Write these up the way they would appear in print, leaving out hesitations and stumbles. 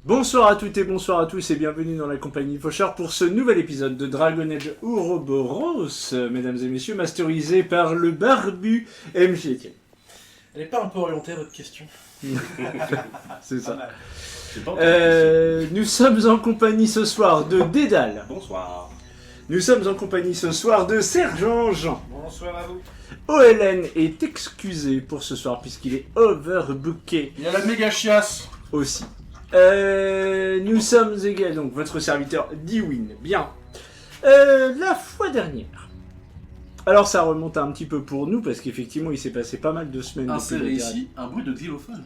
Bonsoir à toutes et bonsoir à tous et bienvenue dans la compagnie Faucheur pour ce nouvel épisode de Dragon Age Ouroboros, mesdames et messieurs, masterisé par le barbu MJ Etienne. Elle n'est pas un peu orientée à votre question? C'est ça. J'ai pas entendu la question. Nous sommes en compagnie ce soir de Dédale. Bonsoir. Nous sommes en compagnie ce soir de Sergent Jean. Bonsoir à vous. OLN est excusé pour ce soir puisqu'il est overbooké Il y a la méga chiasse. aussi. Nous sommes également, donc votre serviteur Dewin. Bien. La fois dernière. Alors ça remonte un petit peu pour nous parce qu'effectivement il s'est passé pas mal de semaines. Insérez depuis le ici un bruit de xylophone.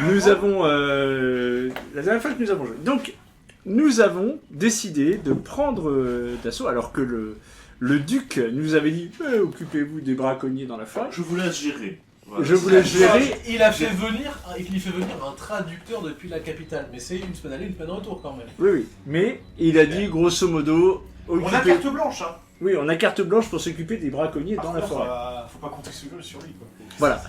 Nous avons la dernière fois que nous avons joué. Donc nous avons décidé de prendre d'assaut alors que le duc nous avait dit occupez-vous des braconniers dans la forêt. Je vous laisse gérer. Voilà. Je vous laisse gérer. Il fait venir un traducteur depuis la capitale, mais c'est une semaine aller, une semaine retour quand même. Oui oui. Mais il a dit grosso modo On a occupez- carte blanche, hein. Oui, on a carte blanche pour s'occuper des braconniers dans la forêt. Faut pas compter sur lui, quoi. Voilà.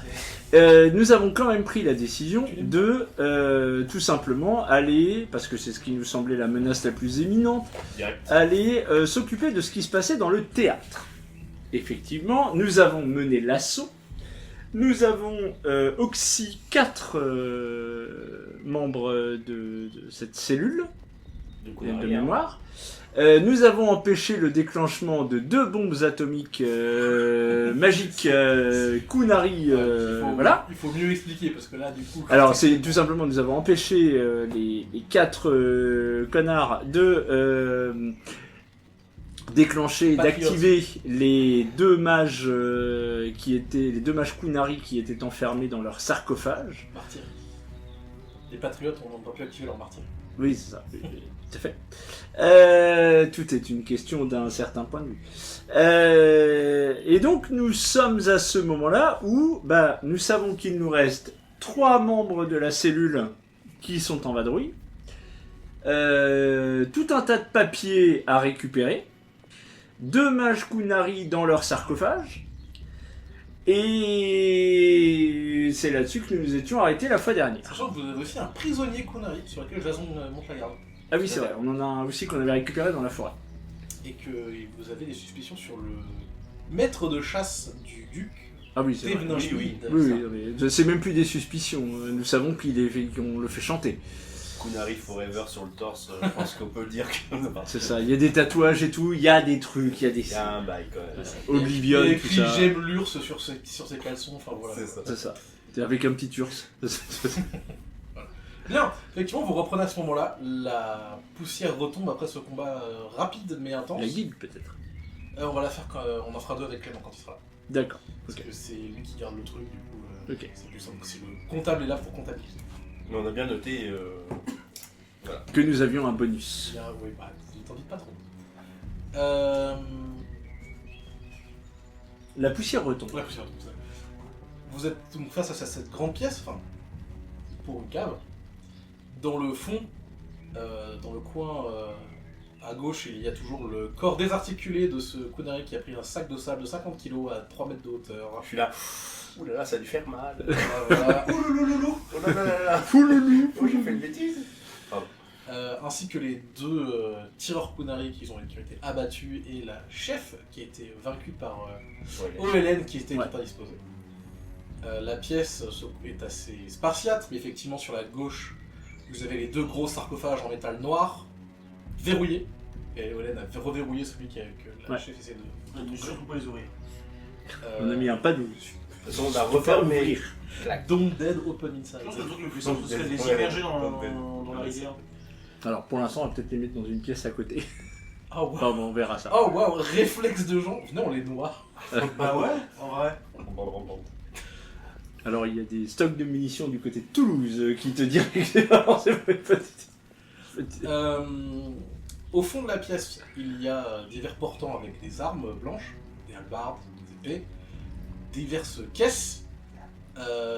Nous avons quand même pris la décision de tout simplement aller, parce que c'est ce qui nous semblait la menace la plus éminente, Direct. aller s'occuper de ce qui se passait dans le théâtre. Effectivement, nous avons mené l'assaut. Nous avons oxy 4 membres de cette cellule de mémoire. Nous avons empêché le déclenchement de 2 bombes atomiques magiques Kunari. Voilà. Il faut mieux expliquer parce que là, du coup. Alors, c'est tout simplement, nous avons empêché les 4 connards de déclencher, Patriotes. d'activer les 2 mages les 2 mages Kunari qui étaient enfermés dans leur sarcophage. Martyr. Les patriotes n'ont pas pu activer leur martyr. Oui, c'est ça. Tout à fait. Tout est une question d'un certain point de vue. Et donc, nous sommes à ce moment-là où nous savons qu'il nous reste 3 membres de la cellule qui sont en vadrouille. Tout un tas de papiers à récupérer. 2 mages Kunari dans leur sarcophage. Et c'est là-dessus que nous nous étions arrêtés la fois dernière. Sachant que vous avez aussi un prisonnier Kunari sur lequel Jason monte la garde. Ah oui, c'est vrai, on en a un aussi qu'on avait récupéré dans la forêt. Et que vous avez des suspicions sur le maître de chasse du duc. Ah oui, c'est vrai. Steven Schmid. Oui, c'est même plus des suspicions. Nous savons qu'on le fait chanter. Kunari Forever sur le torse, je pense qu'on peut le dire que. C'est ça, il y a des tatouages et tout, il y a des trucs, il y a des Il y a un bail quand même. Oblivion, Et tout écrit ça. j'aime l'ours sur ses caleçons, enfin voilà. C'est ça. C'est ça. C'est avec un petit ours. Bien, effectivement, vous reprenez à ce moment-là, la poussière retombe après ce combat rapide mais intense. La guilde peut-être. On va la faire on en fera 2 avec Clément quand il sera là. D'accord. Parce que c'est lui qui garde le truc, du coup, Ok. c'est plus simple. C'est le comptable est là pour comptabiliser. Mais on a bien noté. Que nous avions un bonus. Il y a, oui, bah, t'en dites pas trop. La poussière retombe. La poussière retombe, ça. Vous êtes donc face à cette grande pièce, enfin, pour une cave. Dans le fond, dans le coin à gauche, il y a toujours le corps désarticulé de ce Kunari qui a pris un sac de sable de 50 kg à 3 mètres de hauteur. Je suis là. Ouh là là, ça a dû faire mal. Voilà. Ouloulouloulou. Oh là là là là. Fouloulou. Oh, j'ai fait une bêtise. Ainsi que les 2 tireurs Kunari qui ont été abattus et la chef qui a été vaincue par OLN qui était Ouais. indisposée. La pièce est assez spartiate, mais effectivement sur la gauche, vous avez les 2 gros sarcophages en métal noir, verrouillés. Et OLN a reverrouillé celui que la Ouais. chef essaie de... Ne surtout pas les ouvrir. On a mis un panneau dessus. De toute façon, on a Faut pas refermé. ouvrir. Don't Dead Open Je Inside. pense que le truc le plus simple, ce serait de les Ouais, immerger ouais, dans la rivière. Alors pour l'instant, on va peut-être les mettre dans une pièce à côté. Oh wow. Pardon, on verra ça. Oh wow, réflexe de gens. Venez, on les noie. Bah ouais, en vrai. Alors il y a des stocks de munitions du côté de Toulouse qui te diraient que c'est vraiment c'est pas une petite. Au fond de la pièce, il y a divers portants avec des armes blanches, des hallebardes, des épées, diverses caisses,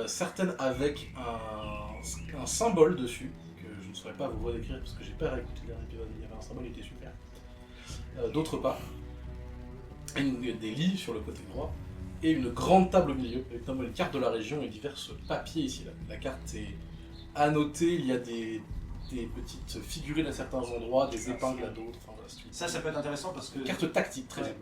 certaines avec un symbole dessus, que je ne saurais pas vous redécrire parce que j'ai pas réécouté le dernier épisode, il y avait un symbole, il était super. D'autres pas. Et des lits sur le côté droit, et une grande table au milieu, avec notamment une carte de la région et divers papiers ici. La carte est À noter, il y a des petites figurines à certains endroits, des épingles à d'autres. Enfin, voilà, c'est Ça peut être intéressant parce que une carte tactique très Ouais. simple.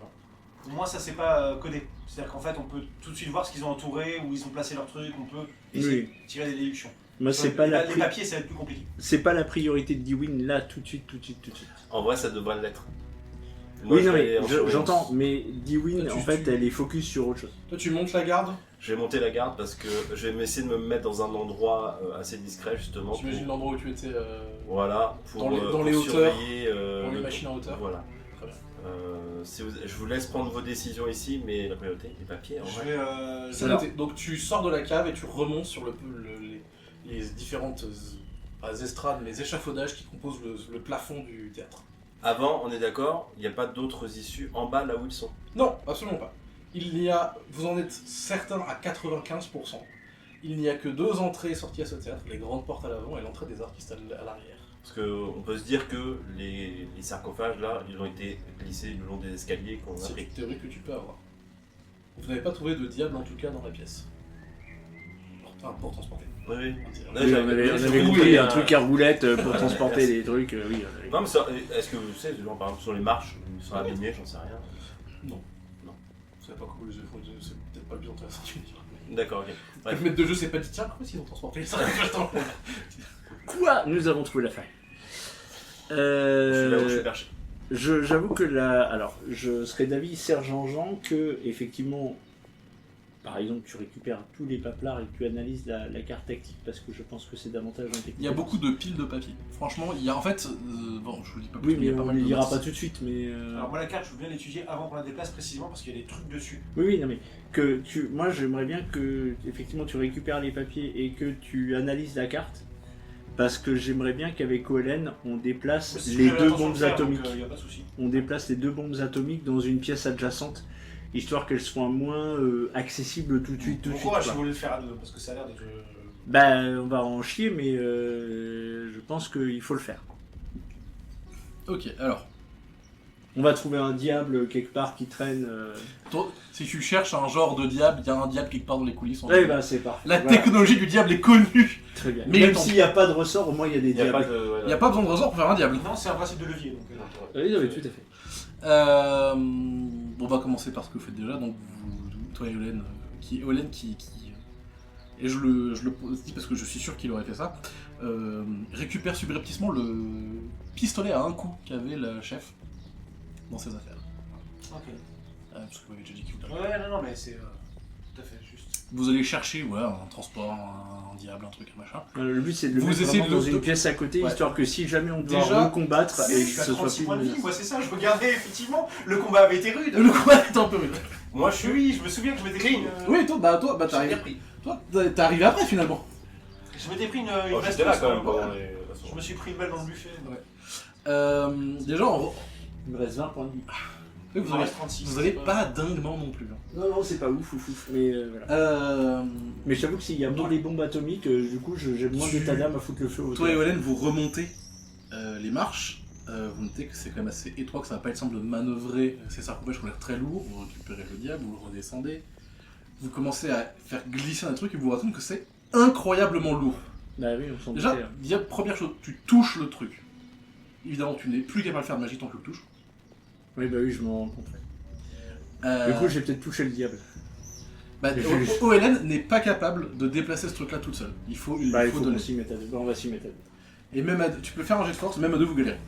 au moins ça c'est pas codé. C'est-à-dire qu'en fait on peut tout de suite voir ce qu'ils ont entouré, où ils ont placé leurs trucs, on peut essayer de tirer des déductions. Moi, c'est pas Les papiers ça va être plus compliqué. c'est pas la priorité de Dwayne là, tout de suite. En vrai, ça devrait l'être. Moi, Oui, je non, vais mais aller en surveillance. j'entends, mais Dwayne, Toi, en fait, elle est focus sur autre chose. Toi, tu montes la garde. Je vais monter la garde parce que je vais essayer de me mettre dans un endroit assez discret justement. J'imagine pour- l'endroit où tu étais Voilà, pour, dans les pour hauteurs, surveiller, dans les le- machines en hauteur. Voilà. Très bien. Je vous laisse prendre vos décisions ici, mais la priorité, les papiers en Je vrai. vais C'est Alors. noté. Donc tu sors de la cave et tu remontes sur les différentes pas estrades, mais échafaudages qui composent le plafond du théâtre. Avant, on est d'accord, il n'y a pas d'autres issues en bas là où ils sont. Non, absolument pas. Vous en êtes certain à 95%. Il n'y a que 2 entrées et sorties à ce théâtre, les grandes portes à l'avant et l'entrée des artistes à l'arrière. Parce qu'on peut se dire que les sarcophages là, ils ont été glissés le long des escaliers qu'on a C'est pris. une théorie que tu peux avoir. Vous n'avez pas trouvé de diable en tout cas dans la pièce. Enfin, pour transporter. Oui, oui. On Oui, j'avais- on avait j'avais compris compris, un truc à roulette pour transporter Merci. des trucs, oui. Non, mais ça, est-ce que vous savez, genre, par exemple, sur les marches, sur la baignée, j'en sais rien. Non. Vous savez pas comment les œufs font, c'est peut-être pas le plus intéressant que tu me diras. D'accord, ok. Le maître de jeu s'est pas dit tiens, comment est-ce qu'ils ont transporté ça? Attends. Quoi? Nous avons trouvé la faille. Je suis là où je suis perché. J'avoue que alors, je serais d'avis, Sergent Jean, que effectivement, par exemple, tu récupères tous les paplards et que tu analyses la carte tactique parce que je pense que c'est davantage un technique. Il y a beaucoup de piles de papier. Franchement, il y a en fait. Bon, je vous dis pas plus, Oui, il y mais a pas on mal ne de le dira masses. pas tout de suite, mais. Alors moi la carte je veux bien l'étudier avant qu'on la déplace précisément parce qu'il y a des trucs dessus. Oui, non, mais moi j'aimerais bien que effectivement tu récupères les papiers et que tu analyses la carte parce que j'aimerais bien qu'avec Olen on déplace C'est ce que les j'avais deux l'intention de bombes faire, atomiques. donc, y a pas de souci. On déplace les 2 bombes atomiques dans une pièce adjacente histoire qu'elles soient moins accessibles tout de suite. Bon courage si quoi. vous voulez le faire à deux parce que ça a l'air d'être. Bah, on va en chier, mais je pense qu'il faut le faire. Ok, alors. On va trouver un diable quelque part qui traîne. Toi, si tu cherches un genre de diable, il y a un diable quelque part dans les coulisses. en Eh fait. ben, c'est parfait. La Voilà. technologie du diable est connue. Très bien. Mais Même tant s'il pis. n'y a pas de ressort, au moins il y a des Il n'y a diables. pas de. Il n'y a pas besoin de ressort pour faire un diable. Non c'est un principe de levier donc. Oui, non, mais tout à fait. On va commencer par ce que vous faites déjà. Donc, toi et Olen, et je le dis parce que je suis sûr qu'il aurait fait ça, récupère subrepticement le pistolet à un coup qu'avait la chef dans ses affaires. Ok. Parce que vous m'avez déjà dit qu'il voulait. Ouais non mais c'est tout à fait juste. Vous allez chercher un transport, un diable, un truc, un machin. Le but c'est de le Vous mettre essayez vraiment de dans le- une pièce à côté, Ouais. histoire que si jamais on doit Déjà, recombattre et Je que suis à ce soit 36 plus points de vie, menaçant. moi c'est ça, je regardais effectivement, le combat avait été rude. Le combat est un peu rude. Moi, je suis. Oui, je me souviens que je m'étais pris une... Oui, toi, j'ai t'es bien pris. arrivé après finalement. Je m'étais pris une Oh, basse j'étais là pause quand même pendant le pendant combat. les. Je me suis pris une balle dans le buffet. Déjà, Il me reste 20 points de vie. Il vous m'en allez, reste 36. vous allez pas dinguement non plus. Non, non, c'est pas ouf, mais voilà. Mais j'avoue que s'il y a moins des bombes atomiques, du coup, j'ai moins d'état d'âme à foutre le feu au Toi et théâtre. Olen, vous remontez les marches. Vous notez que c'est quand même assez étroit, que ça va pas être simple de manœuvrer ces sarcophages qui ont l'air très lourds. Vous récupérez le diable, vous le redescendez. Vous commencez à faire glisser un truc et vous vous rendez compte que c'est incroyablement lourd. Bah oui, on s'en Déjà, doutait, hein. diable, première chose, tu touches le truc. Évidemment, tu n'es plus capable de faire de magie tant que tu le touches. Oui, bah oui, je m'en rends compte. Euh, Du coup, j'ai peut-être touché le diable. bah, OLN n'est pas capable de déplacer ce truc-là toute seule. Il faut Il faut donner. qu'on s'y mette à deux. Bah, on va s'y mettre à deux. Et même tu peux faire un jet de force, même à deux vous galérez.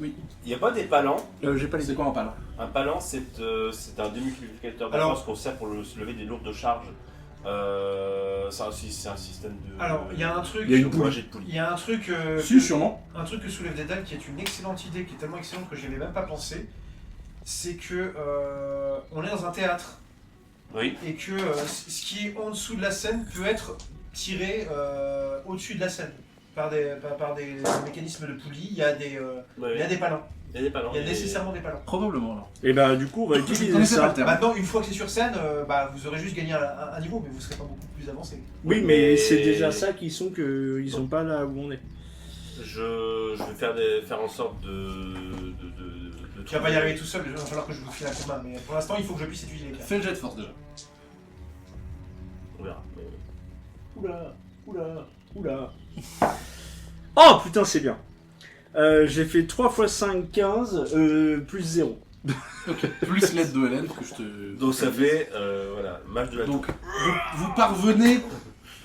Il n'y a pas des palans. J'ai pas les C'est quoi un pal? Un palan, c'est un démultiplicateur de Alors- force qu'on sert pour se lever des lourdes charges. Ça aussi, c'est un système de. Alors, il y a un truc... Il y a une Moi, j'ai de poulie. Il y a un truc... Si, sûrement. Un truc que soulève Dédale qui est une excellente idée, qui est tellement excellente que j'y avais même pas pensé, c'est que on est dans un théâtre Oui. et que ce qui est en dessous de la scène peut être tiré au-dessus de la scène par des mécanismes de poulie. Il y a des il y a des palans. Il y a des palans. Il y a nécessairement des palans. Probablement alors. Et bah, du coup, on va Vous utiliser connaissez pas ça. le terme. Maintenant, une fois que c'est sur scène, vous aurez juste gagné un niveau, mais vous serez pas beaucoup plus avancé. Oui, mais c'est déjà ça qui sont qu'ils sont pas là où on est. Je vais faire en sorte de Tu vas pas y arriver tout seul, il va falloir que je vous file un combat, mais pour l'instant, il faut que je puisse étudier les cartes. Fais le jet de force déjà. On verra. Oula. Oula. Oh putain, c'est bien. J'ai fait 3 x 5, 15, plus 0. Ok, plus l'aide de Hélène, que je te... Donc ça fait, voilà, match de la Donc, vous parvenez,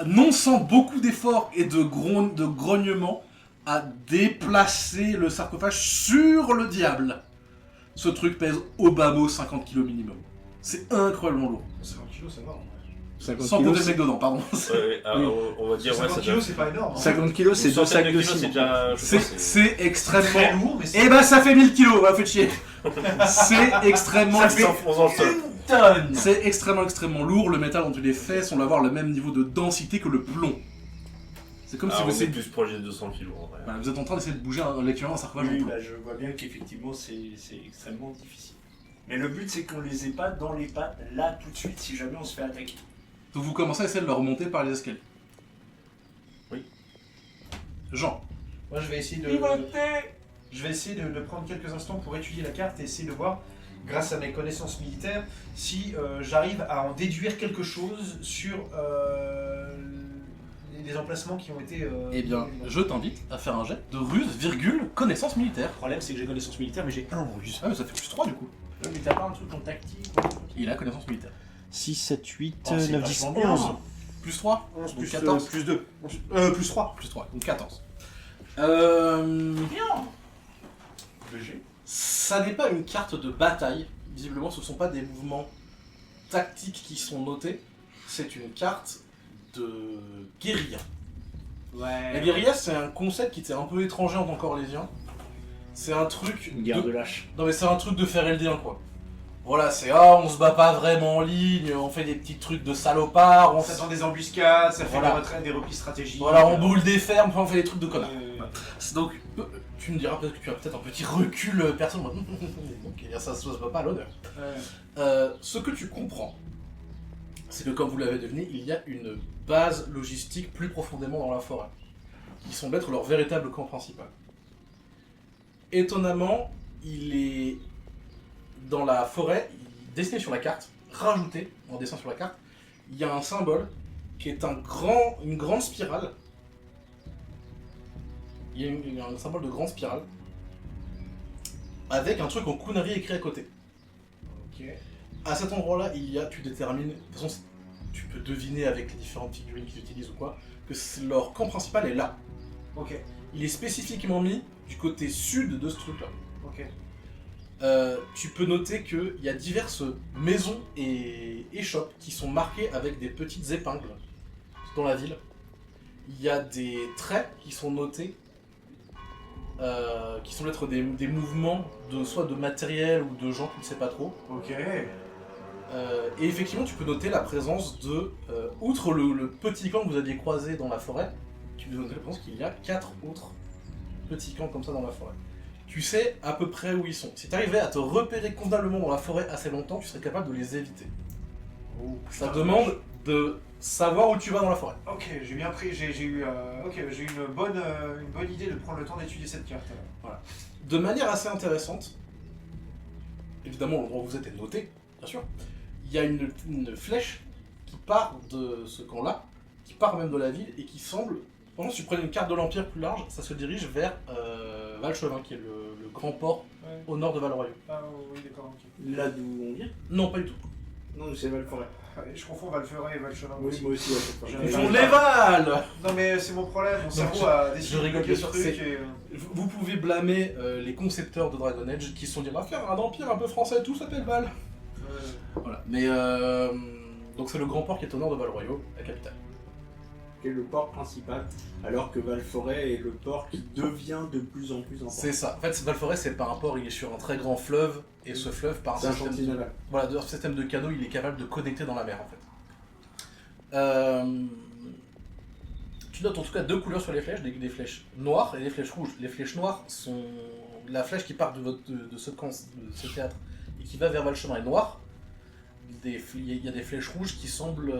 non sans beaucoup d'efforts et de grognements, à déplacer le sarcophage sur le diable. Ce truc pèse au bas mot 50 kg minimum. C'est incroyablement lourd. 50 kilos, c'est énorme. 50 Sans kilos, compter le mec dedans, pardon. Ouais, alors, on va dire, 50 kilos, c'est pas énorme. 50 kilos, c'est 2 sacs de c'est ciment. déjà. Je pense, C'est très extrêmement... lourd, mais c'est... Eh ben ça fait 1000 kilos, va, faites chier. C'est extrêmement... Ça s'enfonce dans le sol. tonne. C'est extrêmement lourd, le métal dont tu les fais semble avoir le même niveau de densité que le plomb. C'est comme si Ah, vous on est essayez... plus proche des 200 kilos en vrai. Voilà, vous êtes en train d'essayer de bouger l'équivalent d'un sarcophage en Oui, plomb. bah, je vois bien qu'effectivement c'est extrêmement difficile. Mais le but c'est qu'on les ait pas dans les pattes là tout de suite si jamais on se fait attaquer. Donc vous commencez à essayer de le remonter par les escaliers. Oui. Jean. Moi, je vais essayer de prendre quelques instants pour étudier la carte et essayer de voir, grâce à mes connaissances militaires, si j'arrive à en déduire quelque chose sur les emplacements qui ont été... Eh bien, je t'invite à faire un jet de ruse, connaissance militaire. Le problème c'est que j'ai connaissance militaire mais j'ai 1 en ruse. Ah mais ça fait plus 3 du coup. Mais t'as pas un truc en tactique Il a connaissance militaire. 6, 7, 8, Oh, c'est 9, 10, vachement bien. 11. Plus 3 11 Donc plus 14. plus 2. Plus 3. Plus 3, donc 14. BG. Ça n'est pas une carte de bataille. Visiblement, ce ne sont pas des mouvements tactiques qui sont notés. C'est une carte de guérilla. Ouais. La guérilla, c'est un concept qui était un peu étranger en tant qu'orlésien. C'est un truc Une guerre de lâche. Non mais c'est un truc de faire LD1 quoi. Voilà, c'est on se bat pas vraiment en ligne, on fait des petits trucs de salopard, Ça sent des embuscades, ça fait Voilà. des retraites, des replis stratégiques. Voilà, on brûle des fermes, enfin on fait des trucs de connard. Euh, Donc, tu me diras peut-être que tu as peut-être un petit recul personne. Ok, ça se bat pas à l'honneur. Ce que tu comprends, c'est que comme vous l'avez deviné, il y a une base logistique plus profondément dans la forêt, qui semble être leur véritable camp principal. Étonnamment, il est dans la forêt, dessiné sur la carte, rajouté en dessin sur la carte, il y a un symbole qui est une grande spirale. Il y a un symbole de grande spirale avec un truc en kunari écrit à côté. Ok. À cet endroit-là, tu détermines, de toute façon, tu peux deviner avec les différentes figurines qu'ils utilisent ou quoi, que leur camp principal est là. Ok. Il est spécifiquement mis du côté sud de ce truc-là. Ok. Tu peux noter qu'il y a diverses maisons et échoppes qui sont marquées avec des petites épingles dans la ville. Il y a des traits qui sont notés, qui semblent être des mouvements soit de matériel ou de gens, tu ne sais pas trop. Ok. Et effectivement, tu peux noter la présence de, outre le petit camp que vous aviez croisé dans la forêt, tu peux noter la présence qu'il y a 4 autres petits camps comme ça dans la forêt. Tu sais à peu près où ils sont. Si tu arrivais à te repérer convenablement dans la forêt assez longtemps, tu serais capable de les éviter. Oh, Ça putain, demande de savoir où tu vas dans la forêt. Ok, j'ai bien pris, j'ai eu une bonne idée de prendre le temps d'étudier cette carte. De manière assez intéressante, évidemment l'endroit où vous êtes est noté, bien sûr, il y a une flèche qui part de ce camp-là, qui part même de la ville et qui semble, pendant que tu prenais une carte de l'Empire plus large, ça se dirige vers Valchevin, qui est le grand port Ouais. au nord de Val-Royaux. Ah oui, d'accord, ok. Là d'où on vient. Non, pas du tout. Non, c'est Valforêt. Ouais, je confonds Valferret et Valchevin. Oui, moi aussi, à chaque fois. J'en ai Ils pas font le les Vals. Non mais c'est mon problème, mon cerveau je- a décidé je rigole de bien ce sûr, truc c'est- et... Vous pouvez blâmer les concepteurs de Dragon Age qui se sont dit on va faire un empire un peu français, tout s'appelle Val. Voilà. Mais donc c'est le grand port qui est au nord de Val-Royaux, la capitale. Qui est le port principal, alors que Valforêt est le port qui devient de plus en plus important. C'est ça. En fait, Val-Forêt, c'est pas un port, il est sur un très grand fleuve, et ce fleuve, par C'est un un système chantier de, naval. voilà, de système de canaux, il est capable de connecter dans la mer, en fait. Tu notes en tout cas 2 couleurs sur les flèches, des flèches noires et des flèches rouges. Les flèches noires sont la flèche qui part de ce camp, de ce théâtre, et qui va vers Valchemin est noire. Il y a des flèches rouges qui semblent,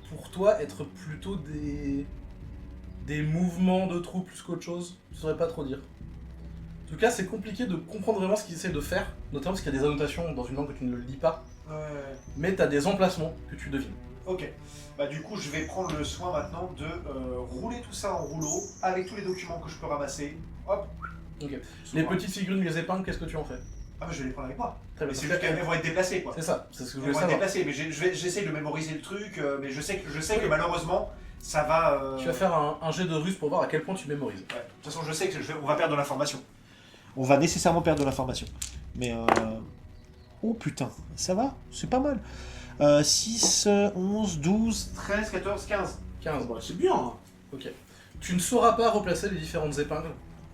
pour toi, être plutôt des mouvements de troupes plus qu'autre chose. Je saurais pas trop dire. En tout cas, c'est compliqué de comprendre vraiment ce qu'ils essaient de faire, notamment parce qu'il y a des annotations dans une langue que tu ne lis pas, Ouais. mais tu as des emplacements que tu devines. Ok. Bah du coup, je vais prendre le soin maintenant de rouler tout ça en rouleau avec tous les documents que je peux ramasser. Hop. Ok. Sous Les moi. petites figurines, les épingles, qu'est-ce que tu en fais? Ah bah je vais les prendre avec moi. Très Mais bien. c'est juste qu'elles vont être déplacées quoi. C'est ça, c'est ce que je Elles voulais vont être savoir. déplacées, mais j'essaie de mémoriser le truc, mais je sais que malheureusement, ça va... Tu vas faire un jet de ruse pour voir à quel point tu mémorises. Ouais. De toute façon, je sais que on va perdre de l'information. On va nécessairement perdre de l'information. Mais oh putain, ça va, c'est pas mal. 6, 11, 12, 13, 14, 15. 15. Bah, c'est bien. Hein. Ok. Tu ne sauras pas replacer les différentes épingles.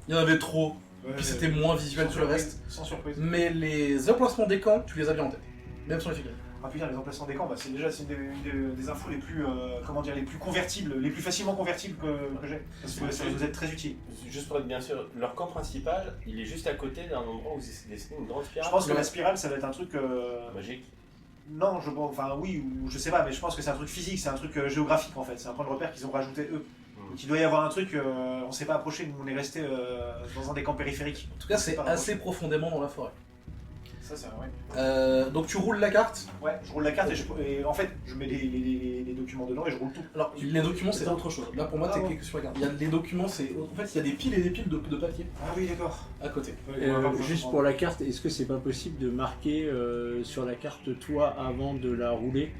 Il y en avait trop, puis c'était moins visuel que le reste. Sans surprise. Mais les emplacements des camps, tu les as bien en tête. Même sur les figurines. Ah putain, les emplacements des camps, bah, c'est une des infos les plus, comment dire, les plus convertibles, les plus facilement convertibles que j'ai. Parce que ça va nous être très utile. Juste pour être bien sûr, leur camp principal, il est juste à côté d'un endroit où c'est dessiné une grande spirale. Je pense que la spirale, ça va être un truc... Magique. Non, enfin oui, ou je sais pas, mais je pense que c'est un truc physique, c'est un truc géographique en fait. C'est un point de repère qu'ils ont rajouté eux. Donc il doit y avoir un truc, on s'est pas approché, nous on est resté dans un des camps périphériques. En tout cas, c'est assez profondément dans la forêt. Ça, c'est ouais. Donc tu roules la carte. Ouais, je roule la carte et en fait, je mets les documents dedans et je roule tout. Alors, les documents, c'est autre chose. Là, pour moi, Ah, t'es bon. cliqué sur la carte. Il y a les documents, c'est. En fait, il y a des piles et des piles de papier Ah oui, d'accord. à côté. Juste pour la carte, est-ce que c'est pas possible de marquer sur la carte toi avant de la rouler,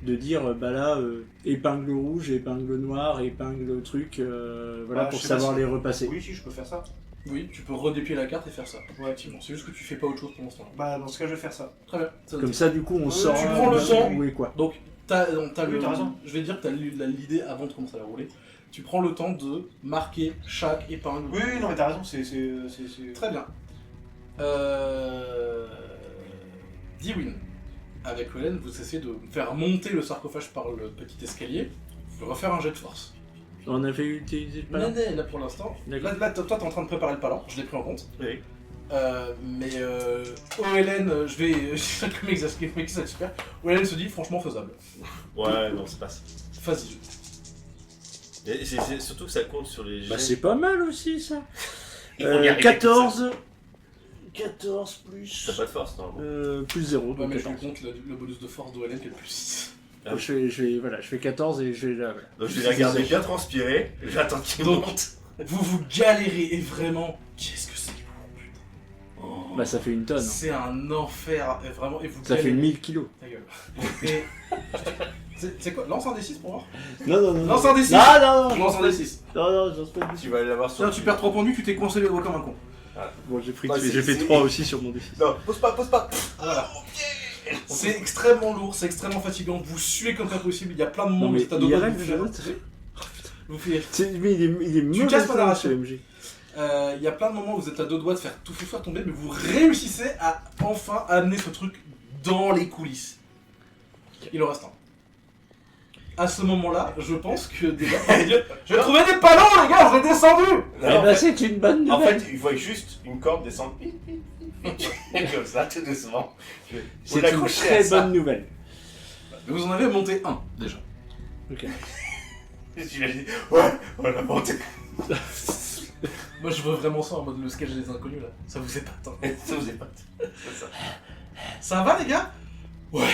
de dire bah là épingle rouge, épingle noire, épingle truc, voilà Bah, pour je sais pas savoir si- les repasser. Oui, si, je peux faire ça. Oui, tu peux redéplier la carte et faire ça. Ouais, effectivement. C'est juste que tu fais pas autre chose pour l'instant. Bah, dans ce cas, je vais faire ça. Très bien. Comme ça du coup on sort. tu prends le temps. Oui quoi. Donc, t'as Oui, t'as raison. je vais dire que t'as l'idée avant de commencer à la rouler. Tu prends le temps de marquer chaque épingle. Oui, oui, non, mais t'as raison, c'est... Très bien. Diwin, avec Hélène, vous essayez de faire monter le sarcophage par le petit escalier. Vous pouvez refaire un jet de force. On avait utilisé le palin. Là pour l'instant. D'accord. Là, toi t'es en train de préparer le palan, je l'ai pris en compte. Oui. Mais Hélène, je vais. Comme exercice super. Hélène se dit franchement faisable. Ouais, non, c'est pas ça. Vas-y. Et c'est surtout que ça compte sur les Bah jets. c'est pas mal aussi ça. Il faut y arriver 14 plus T'as pas de force, normalement. plus 0 Ouais, donc mais je 14. compte le bonus de force de Hélène qui est le plus 6. Ah. Je fais 14 et je vais là. Voilà. Donc je vais la garder bien transpirée, j'attends qu'il Donc- monte. Vous galérez et vraiment. Qu'est-ce que c'est lourd, putain. Oh. Bah ça fait une tonne. Hein. C'est un enfer, et vraiment, et vous Ça fait galérez. 1000 kilos. Ta gueule. Et... c'est quoi? Lance un D6 pour voir. Non. Lance un D6. Non, Lance un D6. Non, j'ose pas. Tu vas aller l'avoir sur Tiens, tu perds 3 points de vue, tu t'es coincé les doigts comme un con. Bon, j'ai pris, Ouais, j'ai fait c'est- 3 aussi sur mon défi. Non, pose pas. Voilà. C'est extrêmement lourd, c'est extrêmement fatigant, vous suez comme pas possible, il y a plein de Non monde, mais vous êtes à deux doigts de IRL, vous je faire- note. vous faire- Mais il est mauvais casses pas la point, ration. ce MG. Il y a plein de moments où vous êtes à deux doigts de faire tout faire tomber, mais vous réussissez à enfin amener ce truc dans les coulisses. Il en reste un. À ce moment-là, je pense que des gars vont dire, je vais trouver des panneaux, les gars, je l'ai descendu. Eh ben c'est une bonne En nouvelle. fait, il faut juste une corde descendre. Comme ça, tout doucement. Faut C'est une l'accrocher à très ça. bonne nouvelle. Mais vous en avez monté un déjà. Ok. Et tu l'as dit, ouais, on l'a monté. Moi je veux vraiment ça en mode le sketch des inconnus là. Ça vous épate. Hein. Ça vous épate. C'est ça. Ça va les gars? Ouais.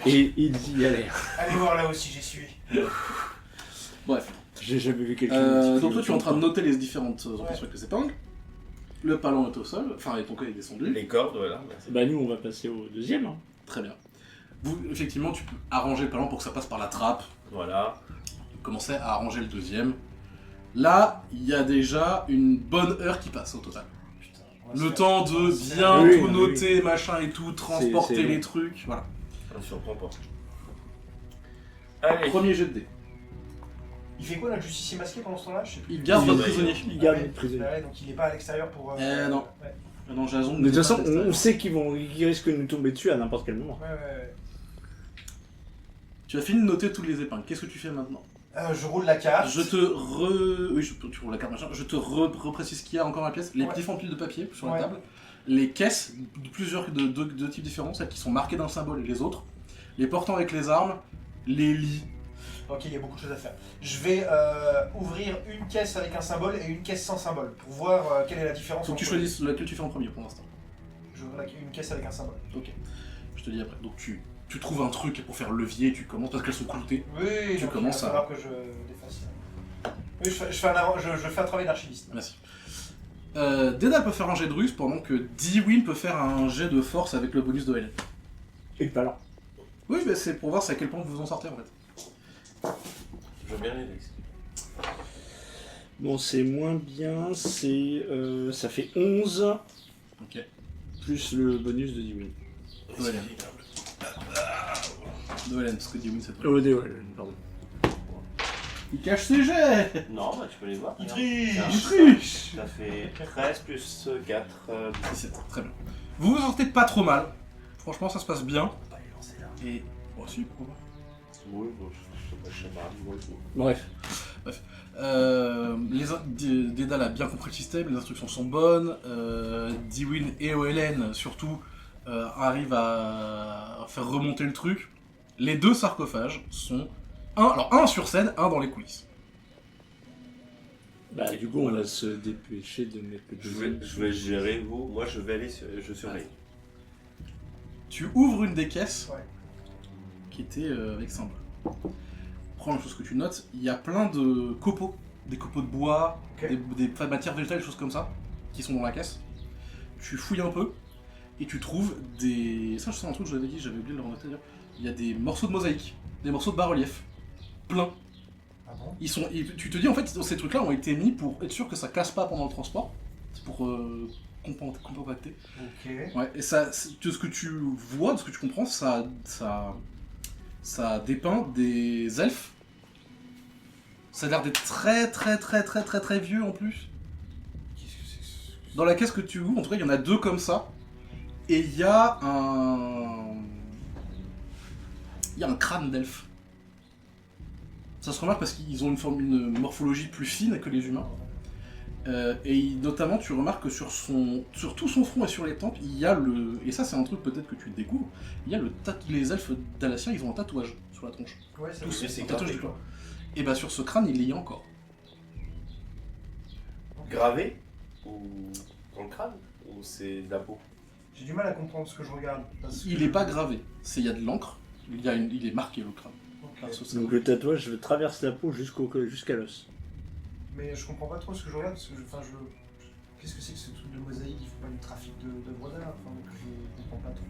Et il y allait. Allez voir là aussi, j'ai suivi. Bref. J'ai jamais vu quelqu'un. Donc toi tu es en train de noter les différentes opérations avec les épingles. Le palon est au sol, enfin et ton cas est descendu. Les cordes, voilà. Merci. Bah nous on va passer au deuxième. Hein. Très bien. Vous, effectivement, tu peux arranger le palon pour que ça passe par la trappe. Voilà. Commencer à arranger le deuxième. Là, il y a déjà une bonne heure qui passe au total. Le temps de bien Oui, tout oui. noter, machin et tout, transporter c'est les long. trucs, voilà. On ne surprend pas. Allez. Premier jet de dés. Il fait quoi, là, le justicier masqué pendant ce temps-là? Je sais plus. Il garde Il votre est- prisonnier. Il garde Ah ouais, le prisonnier. ouais, donc il est pas à l'extérieur pour... Non. Ouais. Ah non, Jason. De toute façon, on sait qu'ils risquent de nous tomber dessus à n'importe quel moment. Ouais. Tu as fini de noter toutes les épingles. Qu'est-ce que tu fais maintenant? Je roule la carte. Je te Oui, tu roules la carte machin. Je te reprécise ce qu'il y a encore dans la pièce. Les Ouais. différentes piles de papier sur la Ouais. table. Les caisses, de plusieurs de types différents, celles qui sont marquées d'un symbole et les autres. Les portants avec les armes. Les lits. Ok, il y a beaucoup de choses à faire. Je vais ouvrir une caisse avec un symbole et une caisse sans symbole pour voir quelle est la différence. Faut que tu entre- choisisses laquelle tu fais en premier pour l'instant. Je ouvre une caisse avec un symbole. Ok. Je te dis après. Donc tu Tu trouves un truc pour faire levier, tu commences parce qu'elles sont cloutées. Oui, Tu donc commences il va falloir que je les fasse. Oui, je fais un travail d'archiviste. Merci. Dédale peut faire un jet de ruse pendant que Dwyn peut faire un jet de force avec le bonus de Hélène. Et pas là. Oui, mais c'est pour voir à quel point vous vous en sortez en fait. Je veux bien les Lex. Bon, c'est moins bien, ça fait 11, Ok. plus le bonus de Dewey. De Hélène. De Hélène, parce que Dwyn c'est toi. Oh, pardon. Il cache ses jets. Non, bah tu peux les voir. Il regarde. triche. Il triche. Ça fait 13 plus 4. 17, très bien. Vous vous sortez pas trop mal. Franchement, ça se passe bien. On va pas les lancer là. Et... Oh si, pourquoi pas. Oui, bon, je sais pas, moi et tout. Bref. Dédale a bien compris le système, les instructions sont bonnes. Dwyn et Oelen, surtout, arrivent à faire remonter le truc. Les deux sarcophages sont... un sur scène, un dans les coulisses. Bah, du coup, on va se dépêcher de mettre le Je vais gérer vous. Moi, je vais aller. Je surveille. Tu ouvres une des caisses Ouais. qui était avec symbole. Première chose que tu notes, il y a plein de copeaux, des copeaux de bois, Ok. des matières végétales, des choses comme ça, qui sont dans la caisse. Tu fouilles un peu et tu trouves des... Ça, c'est un truc que j'avais dit, j'avais oublié de le remettre d'ailleurs. Il y a des morceaux de mosaïque, des morceaux de bas-relief, plein. Ah bon? Tu te dis en fait, ces trucs-là ont été mis pour être sûr que ça casse pas pendant le transport. C'est pour compacter. Ok. Ouais, et ça, de ce que tu vois, de ce que tu comprends, ça dépeint des elfes. Ça a l'air d'être très vieux en plus. Qu'est-ce que c'est que ce... Dans la caisse que tu ouvres, en tout cas, il y en a deux comme ça. Et il y a un crâne d'elfe. Ça se remarque parce qu'ils ont une morphologie plus fine que les humains. Notamment, tu remarques que sur tout son front et sur les tempes, il y a le... Et ça, c'est un truc peut-être que tu découvres. Il y a les elfes d'Alacia, ils ont un tatouage sur la tronche. Ouais, ça Tous, me- c'est un tatouage gravé, du doigt. Et bah sur ce crâne, il y a encore. Gravé ou dans le crâne ou c'est de la peau? J'ai du mal à comprendre ce que je regarde. Parce que... Il est pas gravé. Il y a de l'encre. Il est marqué le crâne. Ok. Grâce au sang. Donc le tatouage traverse la peau jusqu'à l'os. Mais je comprends pas trop ce que je regarde parce que qu'est-ce que c'est que ce truc de mosaïque? Il faut pas du trafic d'œuvres d'art. Enfin, donc je comprends pas trop.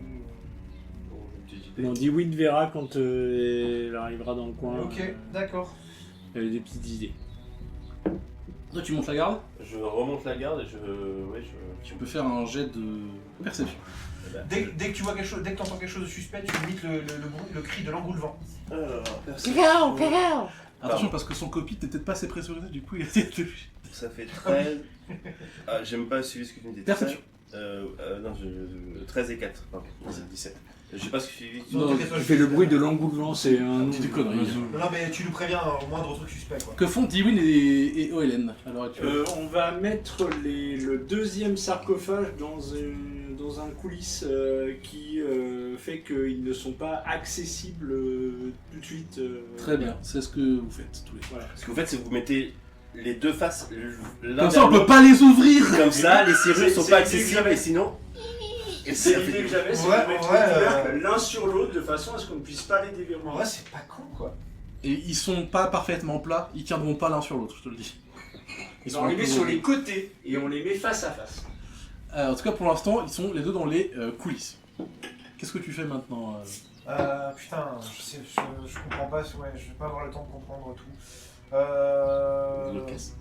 Bon, j'ai une petite idée. On dit oui, verra quand elle arrivera dans le coin. Ok, d'accord. Elle a des petites idées. Toi, tu montes la garde. Je remonte la garde et Tu peux faire un jet de perception. Dès que tu vois quelque chose, dès que tu entends quelque chose de suspect, tu imites le cri de l'engoulevent. Attention, parce que son copie n'était peut-être pas assez pressurisé, du coup il a été touché. Ça fait 13. Ah, j'aime pas suivi ce que tu me dis. Perception. Non, 13 et 4. Pardon, c'est 17. Je sais pas ce que tu dis. Non, Tu fais le bruit de l'engoulement, c'est un... Petite connerie. Non, mais tu nous préviens au moindre truc suspect, quoi. Que font Dwyn et Oelen à l'heure actuelle? On va mettre le deuxième sarcophage dans un coulisse qui fait qu'ils ne sont pas accessibles tout de suite. Très bien, c'est ce que vous faites tous les deux. Voilà. Parce qu'en fait, si vous mettez les deux faces l'un Comme ça, on vers peut pas les ouvrir. l'autre, comme ça, les serrures sont C'est pas l'idée que accessibles j'avais. et sinon. Et C'est ça fait l'idée que du- j'avais, c'est Ouais, de mettre ouais, les couvercles l'un sur l'autre de façon à ce qu'on ne puisse pas les déverrouiller. En vrai, c'est pas con, quoi. Et ils sont pas parfaitement plats, ils tiendront pas l'un sur l'autre, je te le dis. Ils sont arrivés sur les côtés et on les met face à face. En tout cas, pour l'instant, ils sont les deux dans les coulisses. Qu'est-ce que tu fais maintenant Putain, je comprends pas, ouais, je vais pas avoir le temps de comprendre tout. Une caisse.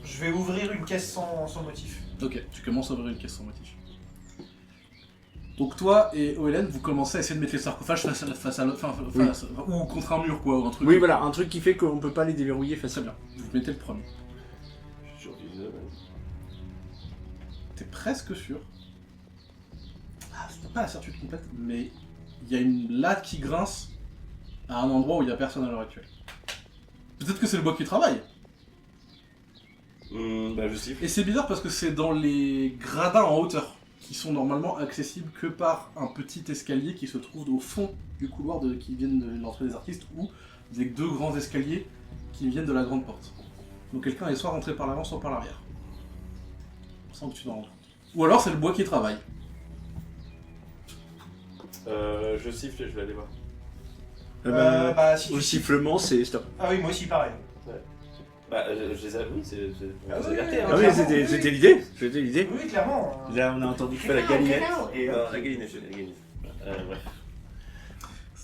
Je vais ouvrir une caisse sans motif. Ok, tu commences à ouvrir une caisse sans motif. Donc toi et Oelen, vous commencez à essayer de mettre les sarcophages ou contre un mur quoi, ou un truc. Oui, voilà, un truc qui fait qu'on peut pas les déverrouiller Très facilement. bien. Vous mettez le premier. Je suis sur 19. T'es presque sûr. Ah, c'était pas la certitude complète, mais il y a une latte qui grince à un endroit où il y a personne à l'heure actuelle. Peut-être que c'est le bois qui travaille. Bah, je siffle. Et c'est bizarre parce que c'est dans les gradins en hauteur, qui sont normalement accessibles que par un petit escalier qui se trouve au fond du couloir qui viennent de l'entrée des artistes, ou des deux grands escaliers qui viennent de la grande porte. Donc quelqu'un est soit rentré par l'avant, soit par l'arrière. Sans que tu t'en rendes compte. Ou alors c'est le bois qui travaille. Je siffle et je vais aller voir. Si Au tu sifflement, c'est stop. Ah oui, moi aussi pareil. Bah, je les ai. Oui, c'est. Ah vous oui, alertez, oui, hein. Ah oui, c'était l'idée. C'était l'idée. Oui, clairement. Là, on a entendu Je fais la galinette. Et Non, la galinette, je fais la galinette. Bref.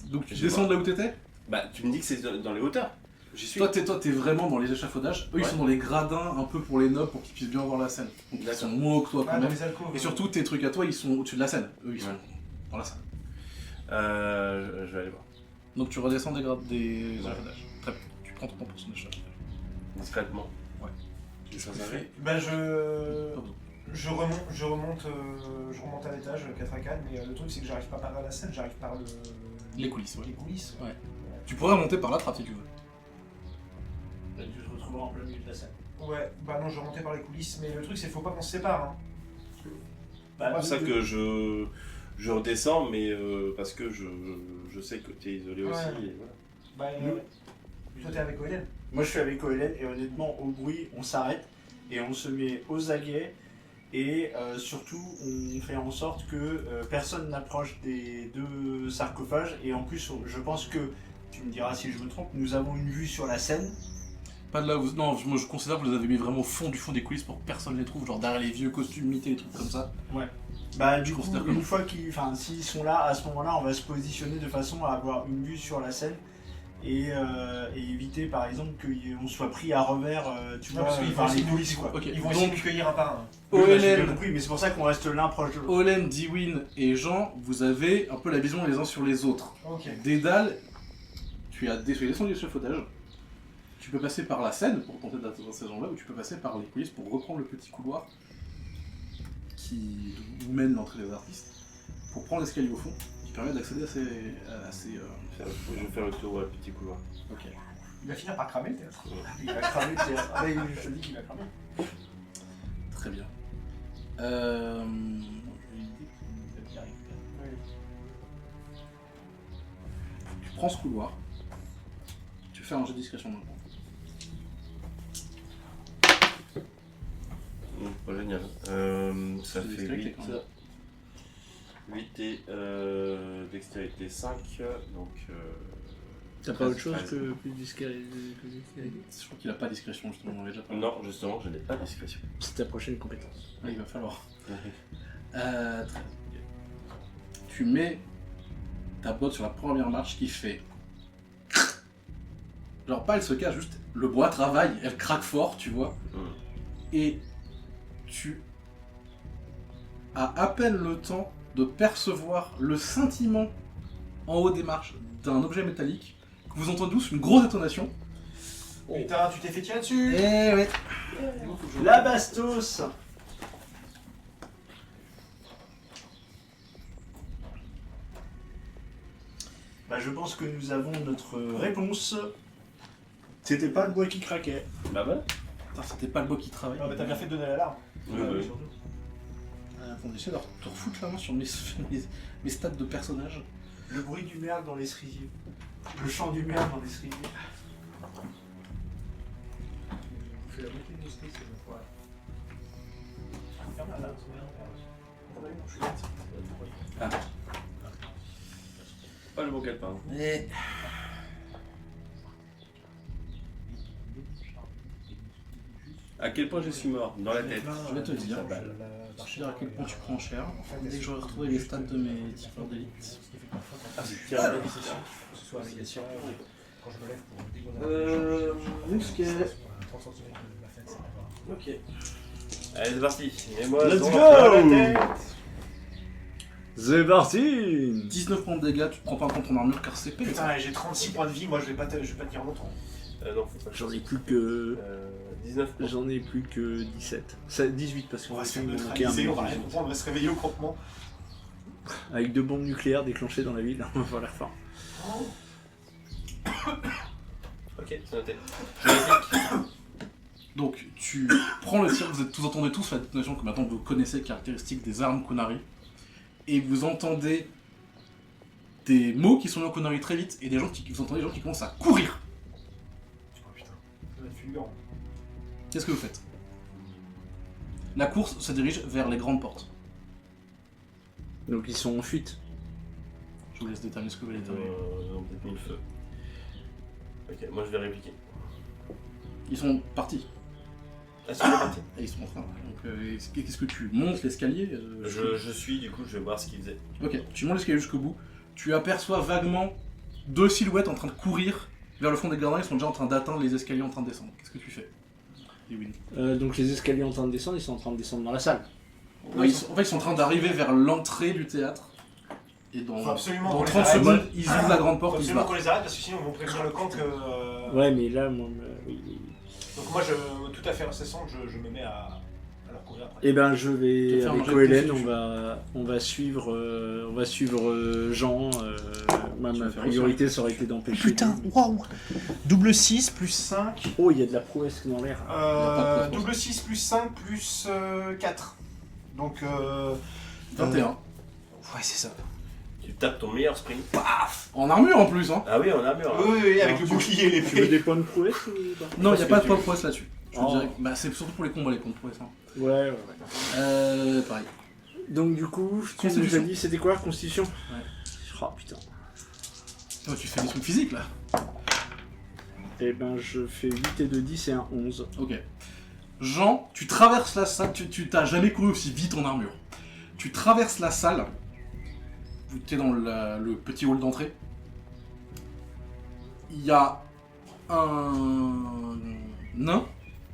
Donc tu Je descends de là où t'étais. Bah, tu me dis que c'est dans les hauteurs. J'y suis. Toi, t'es vraiment dans les échafaudages. Eux, ils Ouais. sont dans les gradins un peu pour les nobles pour qu'ils puissent bien voir la scène. Donc ils D'accord. sont moins hauts que toi Ah, quand dans même. les alcôves. Et surtout, tes trucs à toi, ils sont au-dessus de la scène. Eux, ils sont Ouais. dans la salle. Je vais aller voir. Donc tu redescends des échafaudages. Très bien. Tu prends ton temps pour son échafaudage. Discrètement. Ouais. Sans arrêt. Bah Pas besoin. je remonte à l'étage 4 à 4, mais le truc c'est que j'arrive pas par la scène, j'arrive par Les coulisses, ouais. les coulisses. Ouais. Tu pourrais monter par la trappe si tu veux. tu te retrouveras en plein milieu de la scène. Ouais, bah non, je remontais par les coulisses, mais le truc c'est qu'il faut pas qu'on se sépare. Hein. C'est pour ça que je redescends, mais parce que je sais que t'es isolé aussi. Ouais. Et voilà. Bah, toi t'es avec Oelen. Moi, je suis avec Oelen et honnêtement, au bruit, on s'arrête et on se met aux aguets. Et surtout, on fait en sorte que personne n'approche des deux sarcophages. Et en plus, je pense que, tu me diras si je me trompe, nous avons une vue sur la scène. Pas de là où... Non, moi je considère que vous les avez mis vraiment au fond des coulisses pour que personne les trouve, genre derrière les vieux costumes mités, des trucs comme ça. Bah, du Je coup, considère une comme- fois s'ils sont là, à ce moment-là, on va se positionner de façon à avoir une vue sur la scène. Et éviter par exemple qu'on soit pris à revers, tu Non, vois, parce qu'ils vont par les essayer de coulisses quoi. Ok, Ils vont essayer de donc nous cueillir un par un. Oui, bah, j'ai Oelen, bien compris, mais c'est pour ça qu'on reste l'un proche de l'autre. Olen, Dewin et Jean, vous avez un peu la vision les uns sur les autres. Ok. Dédale, tu es descendu du échafaudage. Tu peux passer par la scène pour tenter d'atteindre ces gens-là, ou tu peux passer par les coulisses pour reprendre le petit couloir qui mène l'entrée des artistes, pour prendre l'escalier au fond, qui permet d'accéder à ces Je vais faire le tour, ouais, petit couloir. Ok. Il va finir par cramer le théâtre. Il va cramer le théâtre. Ah, mais je te dis qu'il va cramer. Très bien. Tu prends ce couloir. Tu fais un jet de discrétion maintenant. Pas génial. Ça C'est fait discret, 8. quand même. 8 et dextérité 5, donc... T'as pas autre 13, chose 13. que plus discret. Je crois qu'il a pas discrétion justement, on en avait déjà parlé. Non, justement, je n'ai pas de discrétion. C'est ta prochaine compétence. Ah, il va falloir. Très bien. Tu mets ta botte sur la première marche qui fait. Genre pas elle se casse, juste le bois travaille, elle craque fort, tu vois. Et tu as à peine le temps de percevoir le scintillement en haut des marches d'un objet métallique que vous entendez tous une grosse détonation. Putain, tu t'es fait tirer dessus. Eh ouais. La bastos. Bah, je pense que nous avons notre réponse. C'était pas le bois qui craquait. Bah ouais. Putain, c'était pas le bois qui travaille. Non, mais t'as bien fait de donner l'alarme. Oui, oui. Attends, j'essaie de te refoutre la main sur mes stats de personnage. Le bruit du merle dans les cerisiers. Le chant du merle dans les cerisiers. On fait la moitié de nos skis, c'est bon. Voilà. Pas le bon calepin. Et... À quel point je suis mort? Dans la tête. Je vais te dire, je te dire à quel point tu prends cher. Dès que j'aurai retrouvé les stats de mes tireurs d'élite. Ah, c'est tiré. Que ce soit négation, quand je me lève pour dégonner Mousquet. 30 cm de la fête, c'est pas grave. Ok. Allez, c'est parti. Et moi, Let's dans go. la tête. C'est parti. 19 points de dégâts, tu te prends pas contre ton armure car c'est pété. Putain, j'ai 36 points de vie, moi je vais pas tenir longtemps. Non, faut pas. J'en ai plus que. 19 points. J'en ai plus que 17. Ça, 18 parce qu'on On va se faire manquer un neutraliser, on va moment. rien comprendre, on va se réveiller au campement. Avec 2 bombes nucléaires déclenchées dans la ville, on va voir la fin. Ok, c'est noté. Donc tu prends le tir, vous entendez tous la détonation que maintenant vous connaissez, caractéristique des armes Kunari. Et vous entendez des mots qui sont mis en Kunari très vite et vous entendez des gens qui commencent à courir. Oh putain, ça va être fulgurant. Qu'est-ce que vous faites? La course se dirige vers les grandes portes. Donc ils sont en fuite. te laisse déterminer ce que vous allez déterminer. Ils ont peut-être mis le feu. Ok, moi je vais répliquer. Ils sont partis. Ah, c'est parti. Et ils sont en train. Donc, qu'est-ce que tu montes l'escalier Je suis, du coup, je vais voir ce qu'ils faisaient. Ok, tu montes l'escalier jusqu'au bout. Tu aperçois vaguement 2 silhouettes en train de courir vers le fond des gradins. Ils sont déjà en train d'atteindre les escaliers en train de descendre. Qu'est-ce que tu fais, Ewin? Donc les escaliers en train de descendre, ils sont en train de descendre dans la salle. Ouais, en fait, ils sont en train d'arriver vers l'entrée du théâtre. Et dans, Faut absolument dans qu'on les 30 arrête. secondes, ils ouvrent la grande Faut porte, ils se absolument barrent. qu'on les arrête parce que sinon ils vont prévenir le camp que. Ouais, mais là, moi, oui. Donc moi, tout à fait incessant, je me mets à leur courir après. Eh ben, je Te vais faire avec manger Goélène, le on va suivre Jean. Moi, Tu ma vas faire priorité, aussi. ça aurait été d'empêcher. Putain, waouh! Double 6 plus 5. Oh, il y a de la prouesse dans l'air. pas de Double 6 plus 5 plus 4. Donc. 21. Ouais, c'est ça. Tu tapes ton meilleur sprint. En armure en plus, hein. Ah oui, on a mur. Oui, oui, avec Alors, le tu- bouclier et Tu veux l'épée. des points de prouesse ou pas? Non, il n'y a Parce pas que de point de prouesse là-dessus. Je te Oh. dirais. Bah, c'est surtout pour les combats, les points de prouesse. Hein. Ouais. Pareil. Donc, du coup, tu nous as Constitution. dit, c'était quoi, Constitution? Ouais. Oh putain. Toi, tu fais des trucs physiques là. Eh ben, je fais 8 et 2, 10 et un 11. Ok. Jean, tu traverses la salle, tu t'as jamais couru aussi vite en armure. Tu traverses la salle, tu es dans le petit hall d'entrée. Il y a un nain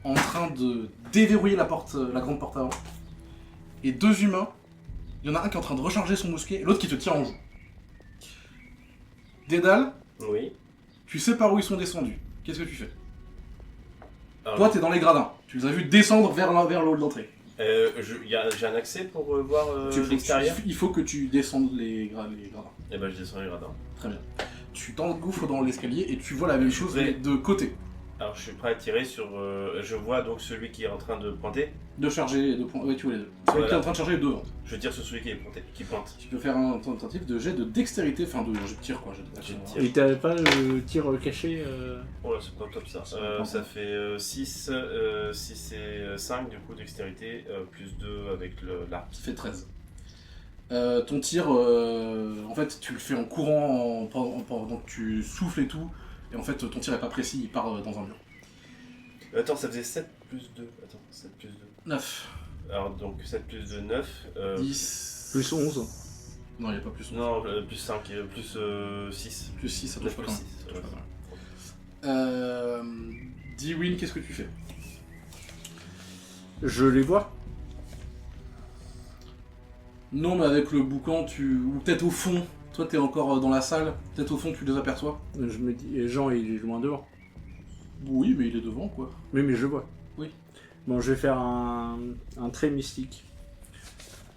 en train de déverrouiller la porte, la grande porte avant. Et 2 humains. Il y en a un qui est en train de recharger son mousquet et l'autre qui te tire en joue. Dédale, Oui. tu sais par où ils sont descendus. Qu'est-ce que tu fais? Alors, Toi, t'es dans les gradins. Tu les as vus descendre vers le hall d'entrée. j'ai un accès pour voir Tu- l'extérieur. il faut que tu descendes les gradins. Eh ben je descends les gradins. Très bien. Tu t'engouffres dans l'escalier et tu vois la même chose Ouais. mais de côté. Alors je suis prêt à tirer sur... je vois donc celui qui est en train de pointer. De charger, de pointer. Oui, tu vois les deux. Celui qui est en train de charger est devant. Je tire sur celui qui est pointé, qui pointe. Tu peux faire un tentative de jet de dextérité, enfin de jet de tir quoi. Jet de tir. Et t'avais pas le tir caché Oh là c'est pas top ça. pas Ça fait 6 et 5 du coup dextérité, plus 2 avec l'arc. Ça fait 13. Ton tir, en fait, tu le fais en courant, donc tu souffles et tout, et en fait, ton tir est pas précis, il part dans un mur. Attends, ça faisait 7 plus 2. Attends, 7 plus 2. 9, Alors donc 7 plus 2, 9. 10... Plus 11. Non, il n'y a pas plus. Non, plus 5, plus 6. Plus 6, ça 9 touche pas plus quand 6. même. Ça touche pas quand même. Dwayne, qu'est-ce que tu fais? Je les vois. Non, mais avec le boucan, ou peut-être au fond, toi t'es encore dans la salle, peut-être au fond tu les aperçois. Je me dis, et Jean, il est loin devant. Oui, mais il est devant quoi. Oui, mais je le vois. Oui. Bon, je vais faire un trait mystique.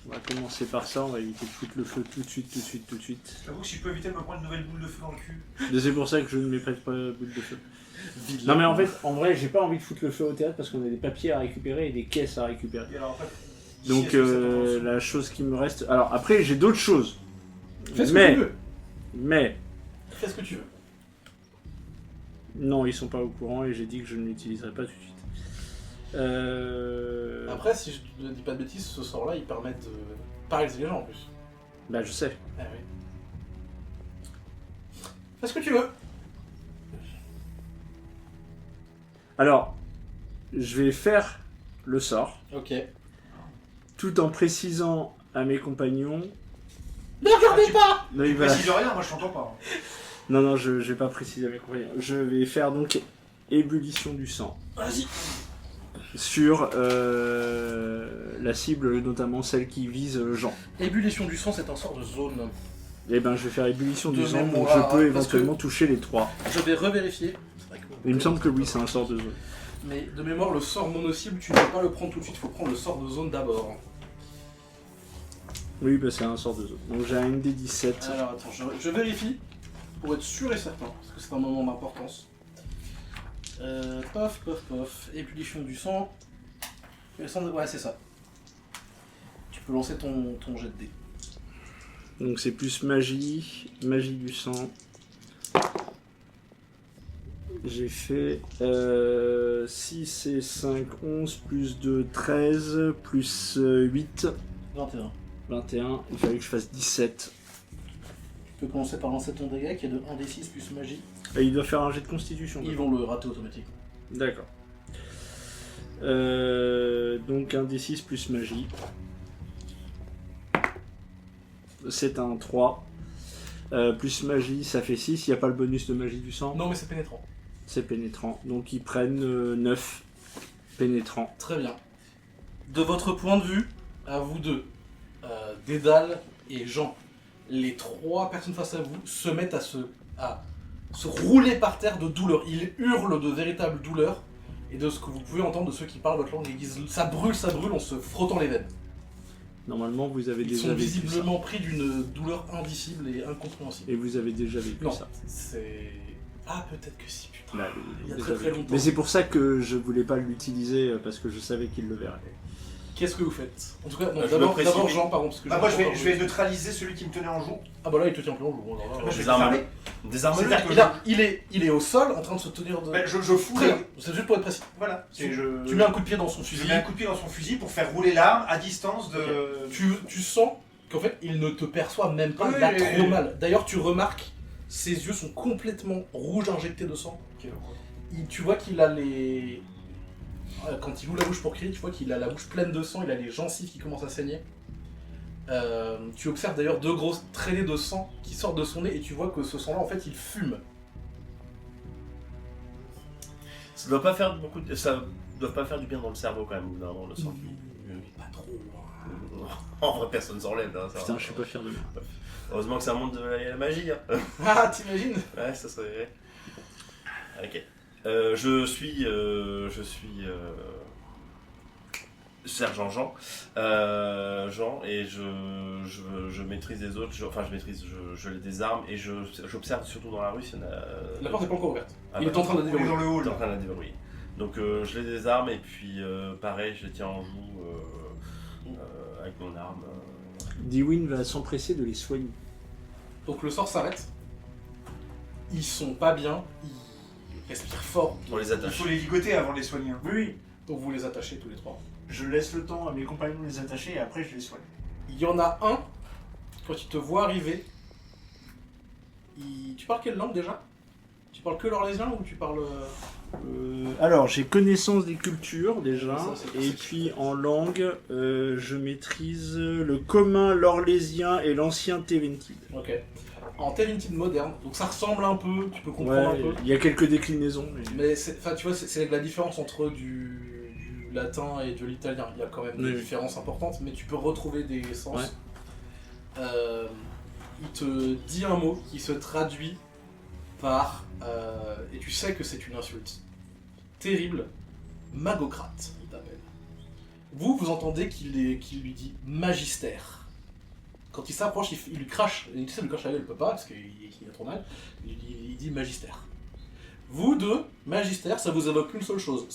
On va commencer par ça, on va éviter de foutre le feu tout de suite. J'avoue que si je peux éviter de me prendre une nouvelle boule de feu dans le cul. Et c'est pour ça que je ne mets pas de boule de feu. Non mais en fait, en vrai, j'ai pas envie de foutre le feu au théâtre parce qu'on a des papiers à récupérer et des caisses à récupérer. Et alors, en fait, Donc ici, est-ce que ça commence la chose qui me reste... Alors après, j'ai d'autres choses. Fais ce que Mais, tu veux. mais, Fais ce que tu veux. non, ils sont pas au courant et j'ai dit que je ne l'utiliserai pas tout de suite. Après, si je ne dis pas de bêtises, ce sort-là, il permet de paralyser les gens en plus. Bah je sais. Ah oui. Fais ce que tu veux. Alors, je vais faire le sort, Ok. tout en précisant à mes compagnons... Ne regardez pas. Non, Tu il va- précises rien, moi je t'entends pas. non, je vais pas préciser à mes compagnons. Je vais faire donc ébullition du sang. Vas-y. Sur la cible, notamment celle qui vise Jean. Ébullition du sang, c'est un sort de zone. Et ben je vais faire ébullition du De sang, donc mémoire, je peux parce éventuellement toucher les 3. Je vais revérifier. Il me semble que oui, c'est un sort de zone. Mais de mémoire, le sort mono-cible, tu ne peux pas le prendre tout de suite, il faut prendre le sort de zone d'abord. Oui, bah c'est un sort de zone. Donc j'ai un MD17. Alors attends, je vérifie pour être sûr et certain, parce que c'est un moment d'importance. Pof. Ébullition du sang. Ouais, c'est ça. Tu peux lancer ton jet de dés. Donc c'est plus magie du sang. J'ai fait 6 et 5, 11, plus 2, 13, plus 8, 21. 21. Il fallait que je fasse 17. peux commencer par lancer ton dégât qui est de 1d6 plus magie. Et il doit faire un jet de constitution. Ils vont le rater automatiquement. D'accord. Donc un D6 plus magie. C'est un 3. Plus magie, ça fait 6. Il n'y a pas le bonus de magie du sang. Non, mais c'est pénétrant. C'est pénétrant. Donc ils prennent 9 pénétrants. Très bien. De votre point de vue, à vous deux, Dédale et Jean, les 3 personnes face à vous se mettent à se rouler par terre de douleur. Ils hurlent de véritable douleur. Et de ce que vous pouvez entendre de ceux qui parlent votre langue, ils disent ça brûle en se frottant les veines. Normalement, vous avez Ils déjà sont vécu ça. visiblement pris d'une douleur indicible et incompréhensible. Et vous avez déjà vécu Non, ça. c'est... Ah, peut-être que si, putain. Bah, Il y a déjà très, très vécu. longtemps. Mais c'est pour ça que je voulais pas l'utiliser parce que je savais qu'il le verrait. Qu'est-ce que vous faites? En tout cas, non, Je me d'abord précipite. Jean, pardon, parce que Bah, moi, Jean, je vais neutraliser celui qui me tenait en joue. Ah bah là, il te tient plus en joue. Alors là, Moi, je vais Désarme-le. fermer. Désarme-le. C'est-à-dire que il est au sol, en train de se tenir de... je fous. Très bien, c'est juste pour être précis. Voilà. Tu mets un coup de pied dans son fusil. Je mets un coup de pied dans son fusil pour faire rouler l'arme à distance de. Tu sens qu'en fait, il ne te perçoit même pas, Oui, il a oui, trop oui. mal. D'ailleurs, tu remarques, ses yeux sont complètement rouges, injectés de sang. Tu vois qu'il a les... Quand il ouvre la bouche pour crier, tu vois qu'il a la bouche pleine de sang, il a les gencives qui commencent à saigner. Tu observes d'ailleurs 2 grosses traînées de sang qui sortent de son nez et tu vois que ce sang-là, en fait, il fume. Ça doit pas faire beaucoup de... Ça doit pas faire du bien dans le cerveau quand même, dans le sang. Pas trop. Hein. En vrai, personne s'enlève. Hein, ça Putain, va. je suis pas fier de moi. Heureusement que c'est un monde de la magie. Hein. Ah, t'imagines? Ouais, ça serait. Ok. Je suis Sergent Jean. Jean, et je maîtrise les autres. Je les désarme et j'observe surtout dans la rue s'il y en a. La porte n'est pas encore ouverte. Ah, Il est en train de la On est déverrouiller. dans le hall. Il est en train de la déverrouiller. Donc je les désarme et puis pareil, je les tiens en joue avec mon arme. Dewin va s'empresser de les soigner. Donc le sort s'arrête. Ils sont pas bien. Ils respirent fort. On les Il attache. faut les ligoter avant de les soigner. Oui, Donc vous les attachez tous les 3. je laisse le temps à mes compagnons de les attacher et après je les soigne. Il y en a un, quand il te voit arriver, tu parles quelle langue déjà? Tu parles que l'orlésien ou tu parles... Alors, j'ai connaissance des cultures déjà, Ça, c'est et classique. puis en langue, je maîtrise le commun, l'orlésien et l'ancien Teventid. Ok. En Teventid moderne, donc ça ressemble un peu, tu peux comprendre un Ouais, peu. il y a quelques déclinaisons. Mais tu vois, c'est la différence entre du latin et de l'italien. Il y a quand même des Oui. différences importantes, mais tu peux retrouver des sens. Il te dit un mot qui se traduit par, et tu sais que c'est une insulte terrible, magocrate, il t'appelle. Vous entendez qu'il lui dit magistère. Quand il s'approche, il lui crache, il essaie de lui cracher la gueule, il peut pas, parce qu'il a trop mal, il dit magistère. Vous deux, magistère, ça vous évoque une seule chose,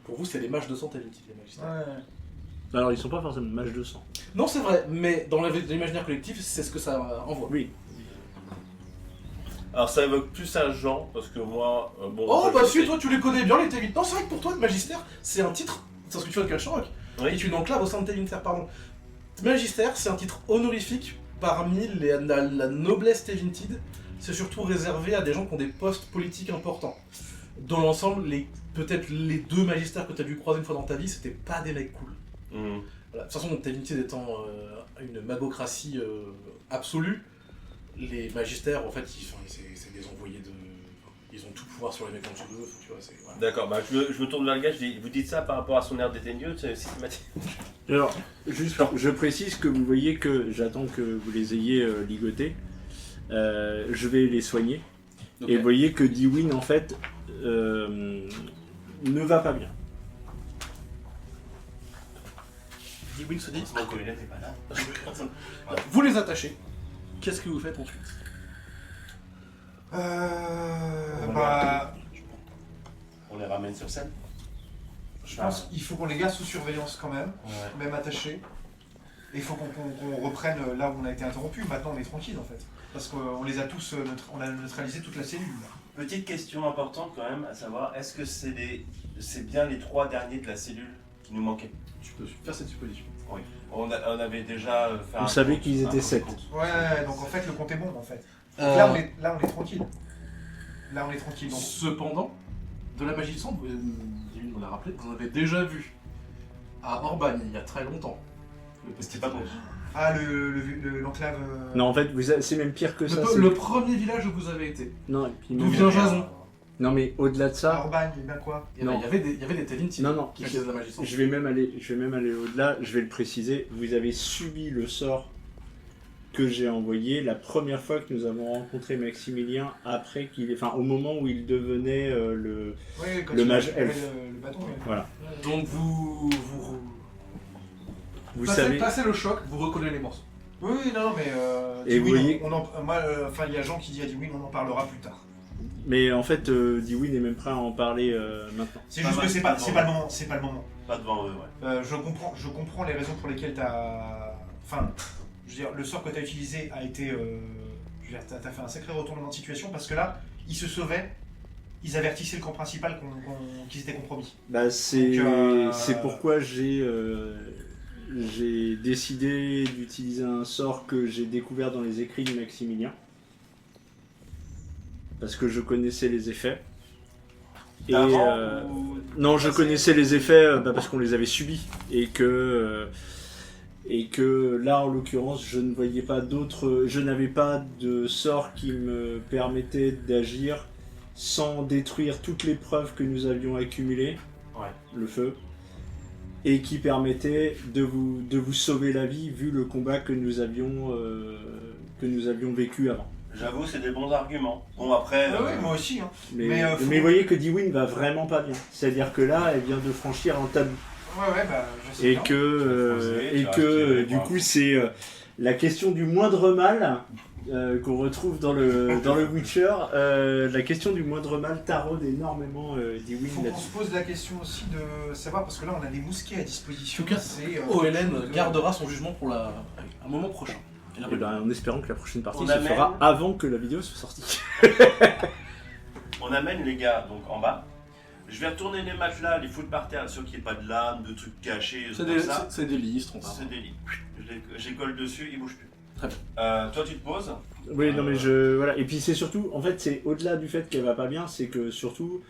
pour vous c'est les mages de sang Teventid, les magistères. Alors, ils sont pas forcément mages de sang. Non, c'est vrai, mais dans l'imaginaire collectif, c'est ce que ça envoie. Oui. Alors ça évoque plus à Jean, parce que moi... bon, Oh, je bah sais- si, toi tu les connais bien, les Teventid. Non, c'est vrai que pour toi, magistère, c'est un titre, c'est ce que tu fais de Kalsharok, et Oui. tu l'enclaves au sein de Tevinther, pardon. Magistère, c'est un titre honorifique parmi la noblesse Tevintid. C'est surtout réservé à des gens qui ont des postes politiques importants. Dans l'ensemble, peut-être les 2 magistères que tu as dû croiser une fois dans ta vie, c'était pas des mecs cool. Mhm. Voilà. De toute façon, Tevintid étant une magocratie absolue, les magistères, en fait, c'est des envoyés de... Ils ont tout pouvoir sur les mecs en dessous d'eux, tu vois, c'est... Voilà. D'accord, bah je me tourne vers le gars, je dis, vous dites ça par rapport à son air dédaigneux, c'est systématique. Alors, juste, je précise que vous voyez que j'attends que vous les ayez ligotés. Je vais les soigner. Ok. Et vous voyez que Dewin, en fait, ne va pas bien. Dewin se dit, Mon colonel n'est pas là. vous les attachez. Qu'est-ce que vous faites ensuite? Bah, On les ramène sur scène. je pense qu'il faut qu'on les garde sous surveillance quand même, Ouais. même attachés. Et il faut qu'on reprenne là où on a été interrompu. Maintenant, on est tranquille en fait. Parce qu'on les a tous, on a neutralisé toute la cellule. Là. Petite question importante quand même, à savoir, est-ce que c'est bien les 3 derniers de la cellule qui nous manquaient? Tu peux faire cette supposition. On avait déjà fait Vous un savez compte, qu'ils un étaient compte. 7. Ouais, donc en fait, le compte est bon en fait. Donc là, on est tranquille. Là, on est tranquille. Donc... Cependant, de la magie de sang, Divine me l'a rappelé, vous en avez déjà vu à Orbagne il y a très longtemps. C'était pas bon. Ah, l'enclave... Non, en fait, c'est même pire que ça. Le premier village où vous avez été. Non, et puis D'où même- vient Jason? Non, mais au-delà de ça, Orbagne, il y a bien quoi? Il y avait des Télines Non, qui faisaient de la magie de sang. je vais même aller au-delà, je vais le préciser. Vous avez subi le sort que j'ai envoyé la première fois que nous avons rencontré Maximilien après au moment où il devenait Ouais, quand Le il mage récupérait elfe. le bâton. Ouais. voilà. Donc vous Vous passez, savez. passez le choc, vous reconnaissez les morceaux. Oui, non, mais... Et vous voyez- il y a Jean qui dit à Dewey, on en parlera plus tard. Mais en fait, Dewey est même prêt à en parler maintenant. C'est Pas juste mal, que c'est pas pas le devant. moment. C'est pas le moment. Pas devant eux, ouais. Je comprends les raisons pour lesquelles t'as... Enfin, je veux dire, le sort que t'as utilisé a été... je veux dire, t'as fait un sacré retournement de situation parce que là, ils se sauvaient, ils avertissaient le camp principal qu'ils étaient compromis. Bah, c'est Donc, c'est pourquoi j'ai décidé d'utiliser un sort que j'ai découvert dans les écrits de Maximilien. Parce que je connaissais les effets. Et D'avant ou- non, je connaissais les effets parce qu'on les avait subis. Et que là, en l'occurrence, je ne voyais pas d'autres. Je n'avais pas de sort qui me permettait d'agir sans détruire toutes les preuves que nous avions accumulées. Ouais. Le feu. Et qui permettait de vous sauver la vie vu le combat que nous avions vécu avant. J'avoue, c'est des bons arguments. Bon, après. Oui, moi aussi. Hein. Mais, Mais, faut- vous voyez que Dewey va vraiment pas bien. C'est-à-dire que là, elle vient de franchir un tabou. Ouais, bah, je sais Et bien. que du coup, c'est la question du moindre mal qu'on retrouve dans le Witcher. La question du moindre mal taraude énormément Dewey Il faut qu'on là-dessus. se pose la question aussi de savoir, parce que là, on a des mousquets à disposition. En tout cas, c'est, OLN quelque chose de- gardera son jugement pour un moment prochain. Et là, Et ben, en espérant que la prochaine partie On se amène- fera avant que la vidéo soit sortie. On amène les gars donc en bas. Je vais retourner les matelas, les foutre par terre, sûr qu'il n'y ait pas de lames, de trucs cachés, c'est comme des, ça. c'est des listes, on va. C'est des lits. Je les colle dessus, ils bougent plus. Très bien. Toi, tu te poses. Oui, non, mais voilà. Et puis c'est surtout, en fait, c'est au-delà du fait qu'elle va pas bien, c'est que surtout,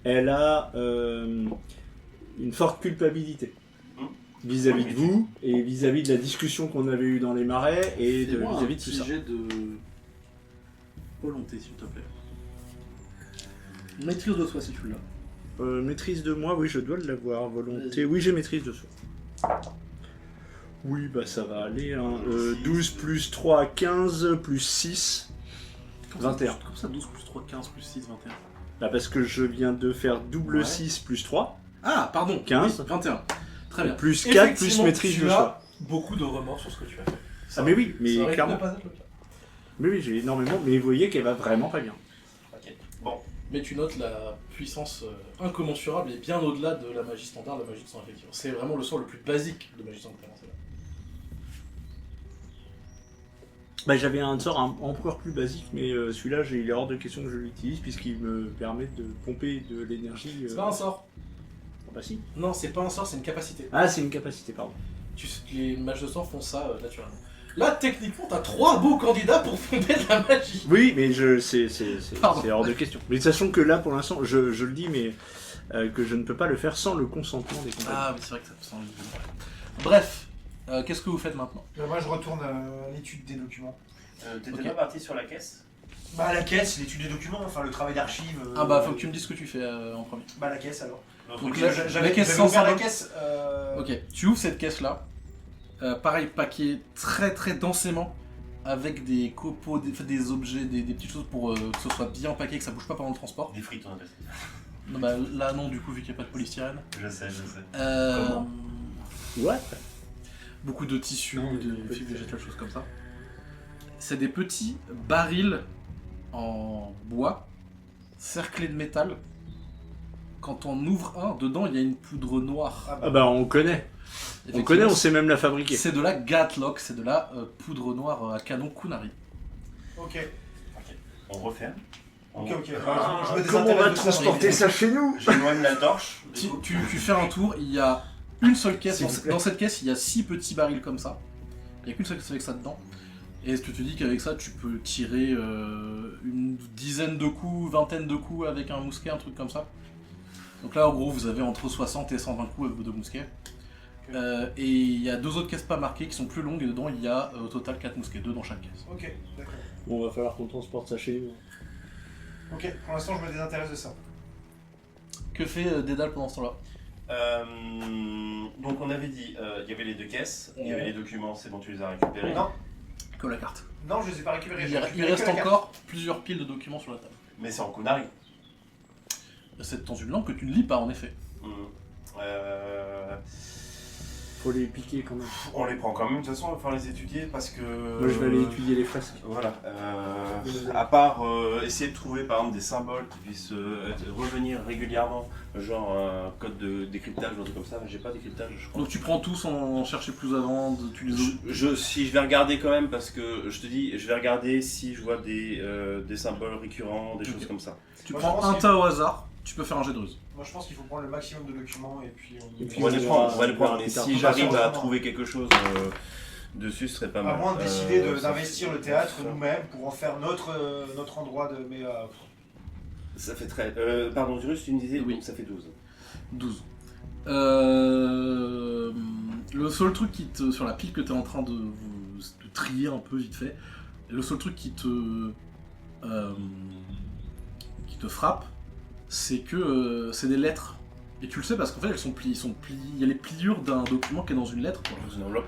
elle a une forte culpabilité vis-à-vis de vous et vis-à-vis de la discussion qu'on avait eue dans les marais et vis-à-vis de tout ça. Jet de volonté, s'il te plaît. Maîtrise de soi, si tu l'as. Maîtrise de moi, oui, je dois l'avoir. Volonté, oui, j'ai maîtrise de soi. Oui, bah ça va aller. Hein. 12 plus 3, 15 plus 6, 21. Comme ça, 12 plus 3, 15 plus 6, 21. Bah parce que je viens de faire double Ouais. 6 plus 3, Ah, pardon, 15. oui, 21. Très bien. plus 4 plus Effectivement, maîtrise tu de as soi. beaucoup de remords sur ce que tu as fait. Ah mais oui, mais Ça aurait pu clairement. ne pas être le cas. Mais oui, j'ai énormément, mais vous voyez qu'elle va vraiment pas bien. Ok. Bon. Mais tu notes la puissance incommensurable et bien au-delà de la magie standard, la magie de sang effectivement. C'est vraiment le sort le plus basique de magie de sang que tu as lancé là. Bah j'avais un sort encore plus basique, mais celui-là, il est hors de question que je l'utilise puisqu'il me permet de pomper de l'énergie. C'est pas un sort. Bah si. Non, c'est pas un sort, c'est une capacité. Ah, c'est une capacité, pardon. Les mages de sang font ça naturellement. Là, techniquement, t'as 3 beaux candidats pour pomper de la magie. Oui, mais c'est Pardon. hors de question. Mais sachant que là, pour l'instant, je le dis, mais que je ne peux pas le faire sans le consentement des compagnons. Ah oui, c'est vrai que ça te sent Bref, qu'est-ce que vous faites maintenant? Moi, je retourne à l'étude des documents. T'étais Ok. pas parti sur la caisse? Bah, la caisse, l'étude des documents, enfin, le travail d'archive. Ah bah, faut que tu me dises ce que tu fais en premier. Bah, la caisse, alors. Donc là, là, J'avais la caisse ouvert la 150. caisse. Ok, tu ouvres cette caisse-là. Pareil, paquet très très densément, avec des copeaux, des objets, des petites choses pour que ce soit bien paqué, que ça bouge pas pendant le transport. Des frites, on appelle ça. Non, bah, là non, du coup, vu qu'il n'y a pas de polystyrène. Je sais. Euh, What? beaucoup de tissus, Non, de pas fibres de- végétales, choses comme ça. C'est des petits barils en bois, cerclés de métal. Quand on ouvre un, dedans il y a une poudre noire. Ah bah on connaît. On connaît, on sait même la fabriquer. C'est de la Gatlock, c'est de la poudre noire à canon Kunari. Ok. On referme. Ok. Je me Comment on désintéresse va de ça. transporter ça chez nous? J'éloigne la torche. Tu fais un tour, il y a une seule caisse. S'il vous plaît. Dans cette caisse, il y a 6 petits barils comme ça. Il n'y a qu'une seule caisse avec ça dedans. Et est-ce que tu dis qu'avec ça, tu peux tirer une dizaine de coups, vingtaine de coups avec un mousquet, un truc comme ça? Donc là, en gros, vous avez entre 60 et 120 coups avec vos 2 mousquets. Et il y a 2 autres caisses pas marquées qui sont plus longues, et dedans, il y a au total 4 mousquets, 2 dans chaque caisse. Ok, d'accord. Bon, va falloir qu'on transporte ça chez nous. Ok, pour l'instant, je me désintéresse de ça. Que fait Dédale pendant ce temps-là? Donc on avait dit, il y avait les 2 caisses, il y avait les documents, c'est bon, tu les as récupérés. Non, Que la carte. non, je les ai pas récupérés. Il, j'ai il récupéré reste que la carte. encore plusieurs piles de documents sur la table. Mais c'est en Kunari. C'est dans une langue que tu ne lis pas, en effet. Faut les piquer quand même. On les prend quand même, de toute façon, on va falloir les étudier parce que. Moi, je vais aller étudier les fresques. Voilà. À part essayer de trouver par exemple des symboles qui puissent revenir régulièrement, genre un code de décryptage ou un truc comme ça, j'ai pas de décryptage, je crois. Donc tu prends tout sans chercher plus avant, tu les Si je vais regarder quand même, parce que je te dis, je vais regarder si je vois des symboles récurrents, des choses comme ça. Tu Moi, prends je pense un tas au hasard, tu peux faire un jet de ruse. Moi, je pense qu'il faut prendre le maximum de documents et puis Et puis, On va les prendre, on va les prendre, mais plus tard. si j'arrive à trouver quelque chose dessus, ce serait pas mal. à moins de décider ça- d'investir le théâtre nous-mêmes pour en faire notre endroit de. Mais Ça fait très. Pardon, Jurus, tu me disais, Oui. donc ça fait 12. 12. Le seul truc sur la pile que tu es en train de trier un peu vite fait, le seul truc qui te frappe, c'est que c'est des lettres. Et tu le sais parce qu'en fait elles sont pliées, il y a les pliures d'un document qui est dans une lettre. Quoi. Dans une enveloppe.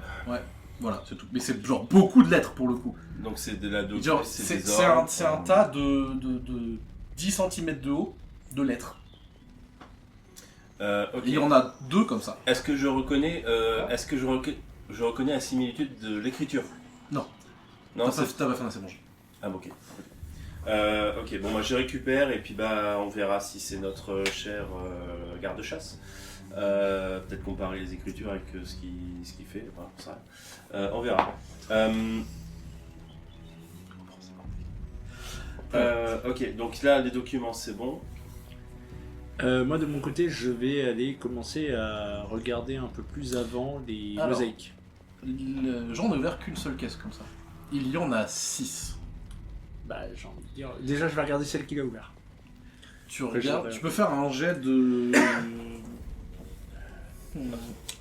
Voilà, c'est tout. Mais c'est genre beaucoup de lettres pour le coup. Donc c'est de la doc, Genre, c'est des c'est ordres. un tas de 10 cm de haut de lettres. Ok. Et il y en a 2 comme ça. Est-ce que je reconnais, je reconnais la similitude de l'écriture? Non. Non, c'est... T'as pas fait un assez bon jet. Ah bon, ok. Ok, bon, moi je récupère et puis bah on verra si c'est notre cher garde-chasse. Peut-être comparer les écritures avec ce qu'il fait, enfin, pour ça. On verra. Ok, donc là les documents c'est bon. Moi, de mon côté, je vais aller commencer à regarder un peu plus avant les Alors. mosaïques. J'en ai ouvert qu'une seule caisse comme ça. Il y en a 6. Bah, j'ai envie de dire. Déjà, je vais regarder celle qu'il a ouverte. Tu Après, regardes, j'aurais- tu peux faire un jet de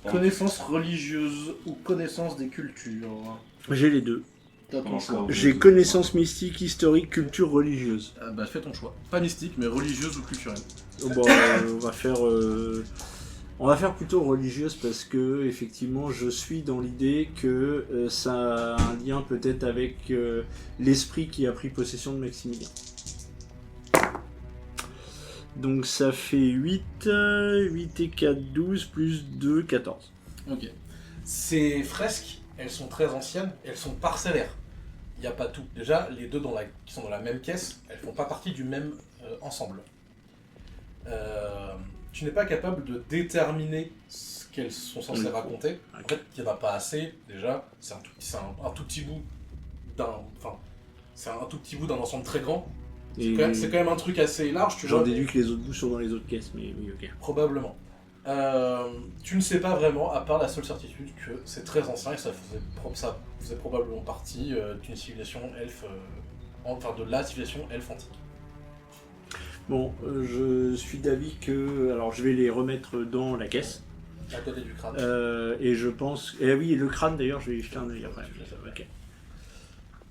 connaissance religieuse ou connaissance des cultures. J'ai les deux. T'as ton Comment choix. ça J'ai connaissance mystique, historique, culture religieuse. Bah fais ton choix. Pas mystique, mais religieuse ou culturelle. Oh, bah, on va faire plutôt religieuse parce que effectivement, je suis dans l'idée que ça a un lien peut-être avec l'esprit qui a pris possession de Maximilien. Donc ça fait 8 et 4, 12, plus 2, 14. Ok. Ces fresques, elles sont très anciennes, elles sont parcellaires. Il n'y a pas tout. Déjà, les deux qui sont dans la même caisse, elles font pas partie du même ensemble. Tu n'es pas capable de déterminer ce qu'elles sont censées Oui. raconter. En fait, il n'y en a pas assez, déjà. C'est un tout petit bout c'est un tout petit bout d'un ensemble très grand. Et C'est quand même un truc assez large, tu j'en vois. déduis que les autres bouts sont dans les autres caisses, mais oui, ok. Probablement. Tu ne sais pas vraiment, à part la seule certitude que c'est très ancien et ça faisait probablement partie d'une civilisation elfe, de la civilisation elfe antique. Bon, je suis d'avis que... Alors, je vais les remettre dans la caisse. À côté du crâne. Et je pense... Et oui, le crâne d'ailleurs, je vais y jeter un œil après. Ok.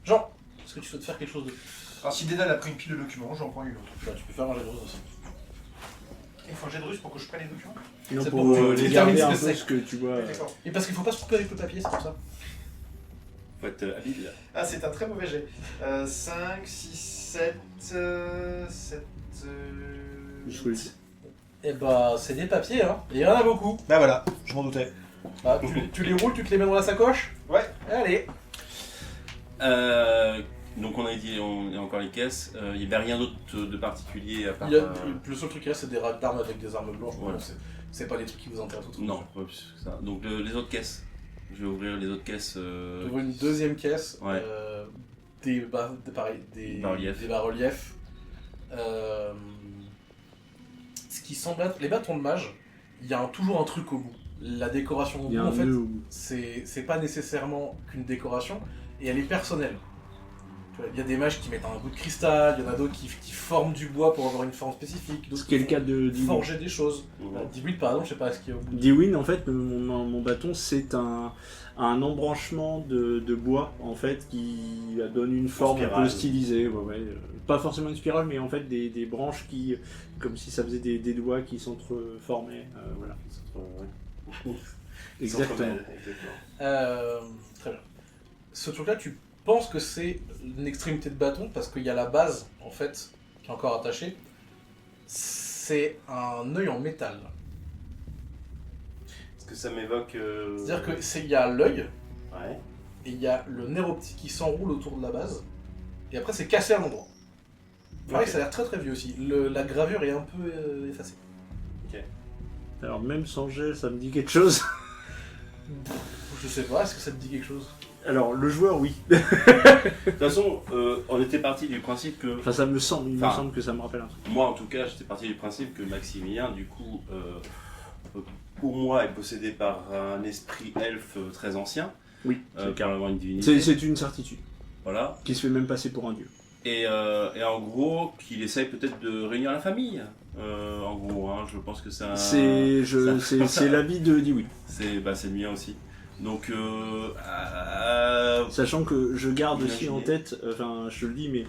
Jean, est-ce que tu souhaites faire quelque chose de plus? alors, si Dédale a pris une pile de documents, j'en prends une autre. Bah, tu peux faire un jet de ruse aussi. Il faut un jet de russe pour que je prenne les documents. Non, C'est pour pour les déterminer garder ce un que peu c'est. ce que tu vois... D'accord. Et parce qu'il faut pas se couper avec le papier, c'est pour ça. Faut être habile. Ah, c'est un très mauvais jet. 5, 6, 7, 7... Et bah, c'est des papiers, hein. Et il y en a beaucoup. Bah voilà, je m'en doutais. Bah, tu les roules, tu te les mets dans la sacoche. Ouais. Allez. Donc on a dit, on a encore les caisses. Il n'y avait rien d'autre de particulier à part. Le seul truc qu'il y a, c'est des rats d'armes avec des armes blanches. Voilà. C'est pas des trucs qui vous intéressent autrement. Non, pas plus que ça. Donc les autres caisses. Je vais ouvrir les autres caisses. Tu ouvres une deuxième caisse, Ouais. des Bas-reliefs. des bas-reliefs. Ce qui semble être les bâtons de mage, il y a toujours un truc au bout. La décoration au Il y bout, a en un fait, nœud au bout. c'est pas nécessairement qu'une décoration, et elle est personnelle. Tu vois, il y a des mages qui mettent un bout de cristal, il y en a d'autres qui forment du bois pour avoir une forme spécifique, Ce d'autres qui est le font cas de Diwin. forger des choses. Mhm. Diwin par exemple, je sais pas ce qu'il y a au bout. Diwin, en fait, mon bâton, c'est un embranchement de bois, en fait, qui donne une forme un peu spirale. stylisée. Ouais. Pas forcément une spirale, mais en fait des branches qui, comme si ça faisait des doigts qui s'entreformaient. Voilà. Exactement. Très bien. Ce truc-là, tu penses que c'est une extrémité de bâton parce qu'il y a la base, en fait, qui est encore attachée. C'est un œil en métal. Est-ce que ça m'évoque. C'est-à-dire que il y a l'œil Ouais. et il y a le nerf optique qui s'enroule autour de la base. Et après, c'est cassé à un endroit. Pareil, Ok. ça a l'air très très vieux aussi. La gravure est un peu effacée. Alors même sans gel, ça me dit quelque chose. Je sais pas, est-ce que ça te dit quelque chose? Alors le joueur, oui. De toute façon, on était parti du principe que. Enfin, ça me semble, il me Enfin, semble que ça me rappelle un truc. Moi, en tout cas, j'étais parti du principe que Maximilien, du coup, pour moi, est possédé par un esprit elfe très ancien. Oui, c'est Carrément une divinité. C'est une certitude, Voilà. qui se fait même passer pour un dieu. Et en gros, qu'il essaye peut-être de réunir la famille. En gros, hein, je pense que c'est un. C'est l'avis de Diwin. C'est le mien aussi. Donc, Sachant que je garde aussi en Imaginez. tête, enfin je te le dis, mais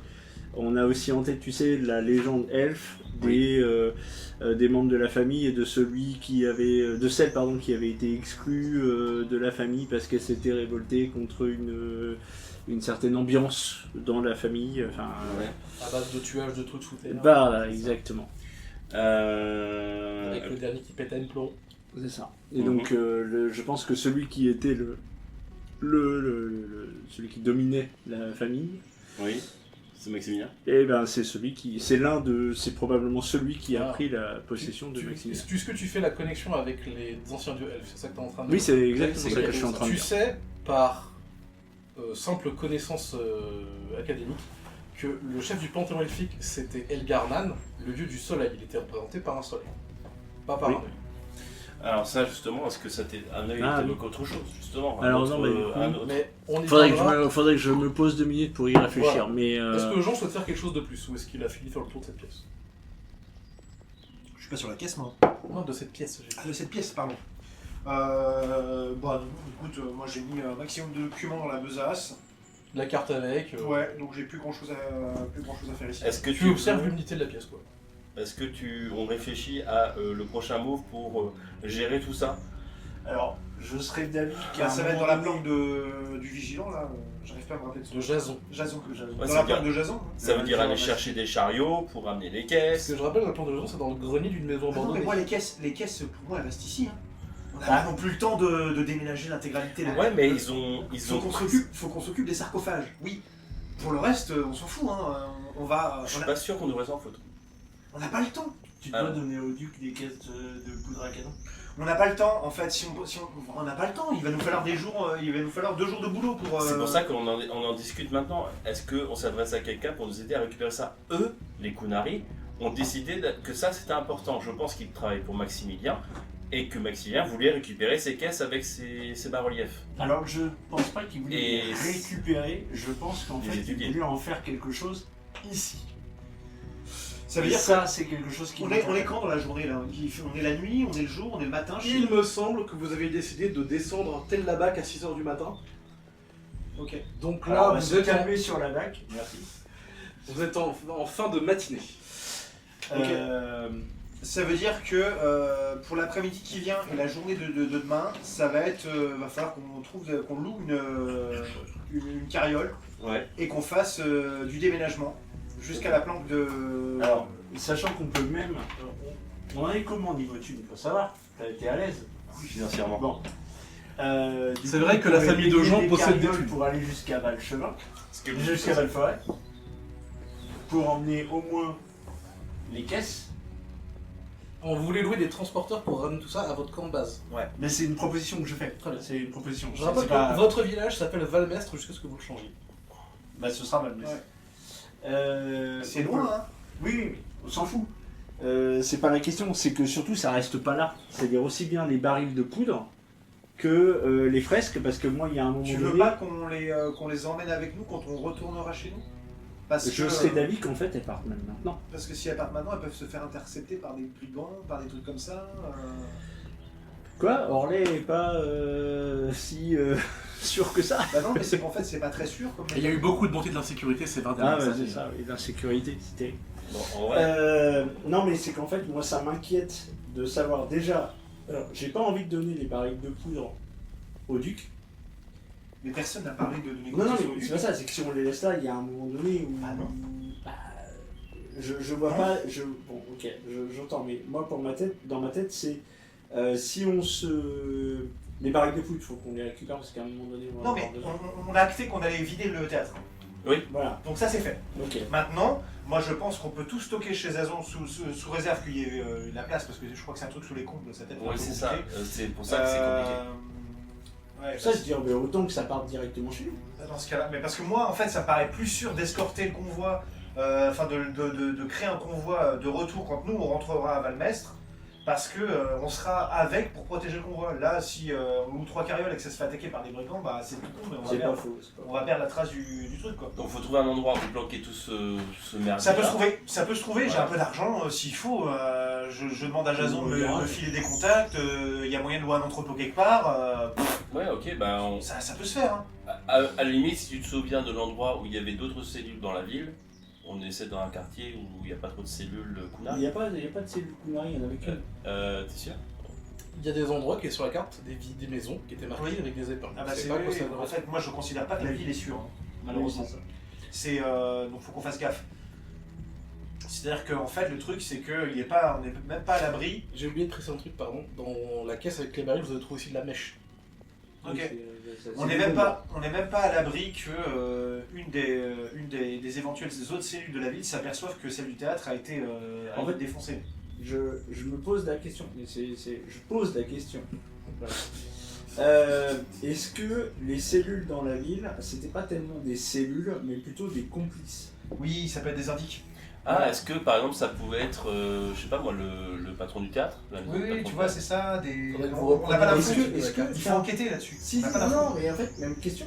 on a aussi en tête, tu sais, la légende elfe des membres de la famille et de celui qui avait, de celle pardon qui avait été exclue de la famille parce qu'elle s'était révoltée contre une certaine ambiance dans la famille. Enfin, ouais. À base de tuage de trucs sous terre. voilà, exactement. Avec le dernier qui pète à une plomb. C'est ça. Et Mhm. donc, je pense que celui qui était celui qui dominait la famille, Oui, c'est Maximilien. et ben c'est probablement celui qui a Ah. pris la possession de Maximilien. Est-ce que tu fais la connexion avec les anciens dieux elfes? C'est ça que tu es en train de Oui, dire? c'est exactement c'est ça que je suis en train de Tu dire. sais, par simple connaissance académique, que le chef du panthéon elfique, c'était Elgarnan, le dieu du soleil. Il était représenté par un soleil, pas par Oui. un œil. Alors ça, justement, est-ce que ça un œil Ah, évoque autre chose, justement Alors, autre, non, mais du coup, un autre. Mais on y Faudrait viendra. que je me pose 2 minutes pour y réfléchir, Voilà. mais Est-ce que Jean souhaite faire quelque chose de plus, ou est-ce qu'il a fini de faire le tour de cette pièce? Je suis pas sur la caisse, moi. Non, de cette pièce. j'ai dit. Ah, de cette pièce, pardon. Bon, écoute, moi j'ai mis un maximum de documents dans la besace. La carte avec. Ouais, donc j'ai plus grand chose à faire ici. Est-ce que Tu observes l'unité de la pièce, quoi. Est-ce que on réfléchit à le prochain move pour gérer tout ça? alors je serais d'avis Ça va être dans la planque du vigilant là. J'arrive pas à me rappeler de De son Jason. Jason. Ouais, Dans ça la veut dire- planque de Jason. Ça veut dire aller chercher des chariots pour amener les Ce caisses. que je rappelle, la plante de Jason, c'est dans le grenier d'une maison Ah non, mais abandonnée. moi les caisses pour moi elles restent ici. Hein. On n'a pas non plus le temps de déménager l'intégralité. là. Ouais, mais ils ont. Faut qu'on s'occupe des sarcophages. Oui. Pour le reste, on s'en fout. Hein. Je suis pas sûr qu'on devrait s'en foutre. On n'a pas le temps. Tu Ah. dois donner au duc des caisses de poudre à canon. On n'a pas le temps. En fait, on n'a pas le temps. Il va nous falloir 2 jours de boulot pour. C'est pour ça qu'on en discute maintenant. Est-ce qu'on s'adresse à quelqu'un pour nous aider à récupérer ça? Eux, les Kunari, ont décidé que ça c'était important. Je pense qu'ils travaillent pour Maximilien et que Maximilien voulait récupérer ses caisses avec ses bas-reliefs. Alors je pense pas qu'il voulait Et- les récupérer, je pense qu'en Les fait étudier. il voulait en faire quelque chose ici. Ça veut Et dire ça c'est quelque chose qui... on est quand dans la journée là? On est la nuit, on est le jour, on est le matin. Il me semble que vous avez décidé de descendre tel la bac à 6h du matin. Ok. Donc Alors, là, on va se vous êtes, calmer sur la bac. Merci. vous êtes en fin de matinée. Ok. Ça veut dire que pour l'après-midi qui vient et la journée de demain, ça va être, va falloir qu'on loue une carriole Ouais. et qu'on fasse du déménagement jusqu'à la planque de. Alors, sachant qu'on peut même... On en est comment au niveau thune, il faut savoir. T'es à l'aise Financièrement. Bon. Du C'est coup, vrai on que la pourrait famille de payer Jean des possède des carrioles thunes. pour aller jusqu'à Valchevin, Parce que jusqu'à Valforêt, pour emmener au moins les caisses. On voulait louer des transporteurs pour ramener tout ça à votre camp de base. Mais c'est une proposition que je fais. Très bien. C'est une proposition. Je rappelle C'est que pas- votre village s'appelle Valmestre jusqu'à ce que vous le changiez. Bah, ce sera Valmès. Ouais. C'est loin, hein. Oui, oui, mais on s'en fout. C'est pas la question, c'est que surtout ça reste pas là. C'est-à-dire aussi bien les barils de poudre que les fresques, parce que moi, il y a un moment Tu donné, veux pas qu'on les emmène avec nous quand on retournera chez nous? Parce je que, serais d'avis qu'en fait, elles partent même maintenant. Parce que si elles partent maintenant, elles peuvent se faire intercepter par des brigands, par des trucs comme ça. Quoi? Orlais est pas si sûr que ça? Bah non, mais c'est qu'en fait, c'est pas très sûr. Comme Et il y a eu beaucoup de montée de l'insécurité ces 20 Ah dernières ouais, années. c'est ça, et l'insécurité, c'était... Bon, en vrai, non, mais c'est qu'en fait, moi, ça m'inquiète de savoir déjà... Alors, j'ai pas envie de donner les barriques de poudre au duc. Mais personne n'a parlé de Non, non, négociation. mais c'est pas ça, c'est que si on les laisse là, il y a un moment donné où... Ah non. Bah, je vois Non. pas... Bon, ok, j'entends, mais moi, dans ma tête, c'est... si on se... Les barriques de poudre, il faut qu'on les récupère parce qu'à un moment donné... Non, mais on a acté qu'on allait vider le théâtre. Voilà, Donc ça, c'est fait. ok. Maintenant, moi, je pense qu'on peut tout stocker chez Zazon sous réserve qu'il y ait la place, parce que je crois que c'est un truc sous les combles, ça peut-être un ouais, peu c'est ça. compliqué. C'est pour ça que c'est compliqué. Ouais, Ça, je dis, mais autant que ça parte directement chez nous. dans ce cas-là, mais parce que moi, en fait, ça me paraît plus sûr d'escorter le convoi, enfin de créer un convoi de retour quand nous on rentrera à Valmestre, parce que on sera avec pour protéger le convoi. Là, si on loue 3 carrioles et que ça se fait attaquer par des brigands, bah c'est tout con, mais C'est pas faux, c'est pas on va perdre la trace du truc, quoi. Donc faut trouver un endroit où planquer tout ce merdier. Ça peut se trouver, j'ai Ouais. un peu d'argent s'il faut. Je demande à Jason de Ouais. me filer des contacts. Il y a moyen de louer un entrepôt quelque part. Ouais, ok, bah on... Ça peut se faire. Hein. à la limite, si tu te souviens de l'endroit où il y avait d'autres cellules dans la ville, on essaie dans un quartier où il n'y a pas trop de cellules Il Kunai. n'y a pas de cellule Kunai, il y en avait qu'une. T'es sûr? Il y a des endroits qui est sur la carte, des maisons qui étaient marquées Oui. avec des épingles. Ah bah C'est c'est pas oui, quoi ça en correspond. fait, moi je considère pas que la ville est sûre, hein, malheureusement. Oui, c'est ça. C'est donc faut qu'on fasse gaffe. C'est-à-dire qu'en fait le truc c'est qu'on n'est même pas à l'abri. J'ai oublié de préciser un truc, pardon. Dans la caisse avec les barils, vous avez trouvé aussi de la mèche. Ok. Oui, On n'est même pas à l'abri que une des éventuelles autres cellules de la ville s'aperçoive que celle du théâtre a été En fait, défoncée. Je me pose la question, mais je pose la question. Voilà. Est-ce que les cellules dans la ville, c'était pas tellement des cellules, mais plutôt des complices? Oui, ça peut être des indices. Ah, est-ce que par exemple ça pouvait être, je sais pas moi, le patron du théâtre? Oui, patron tu du vois, théâtre. c'est ça. Des... Faudrait que vous On n'a pas repreniez d'infos. les Il faut enquêter là-dessus. Si, On n'a pas d'infos. non, mais en fait, même question.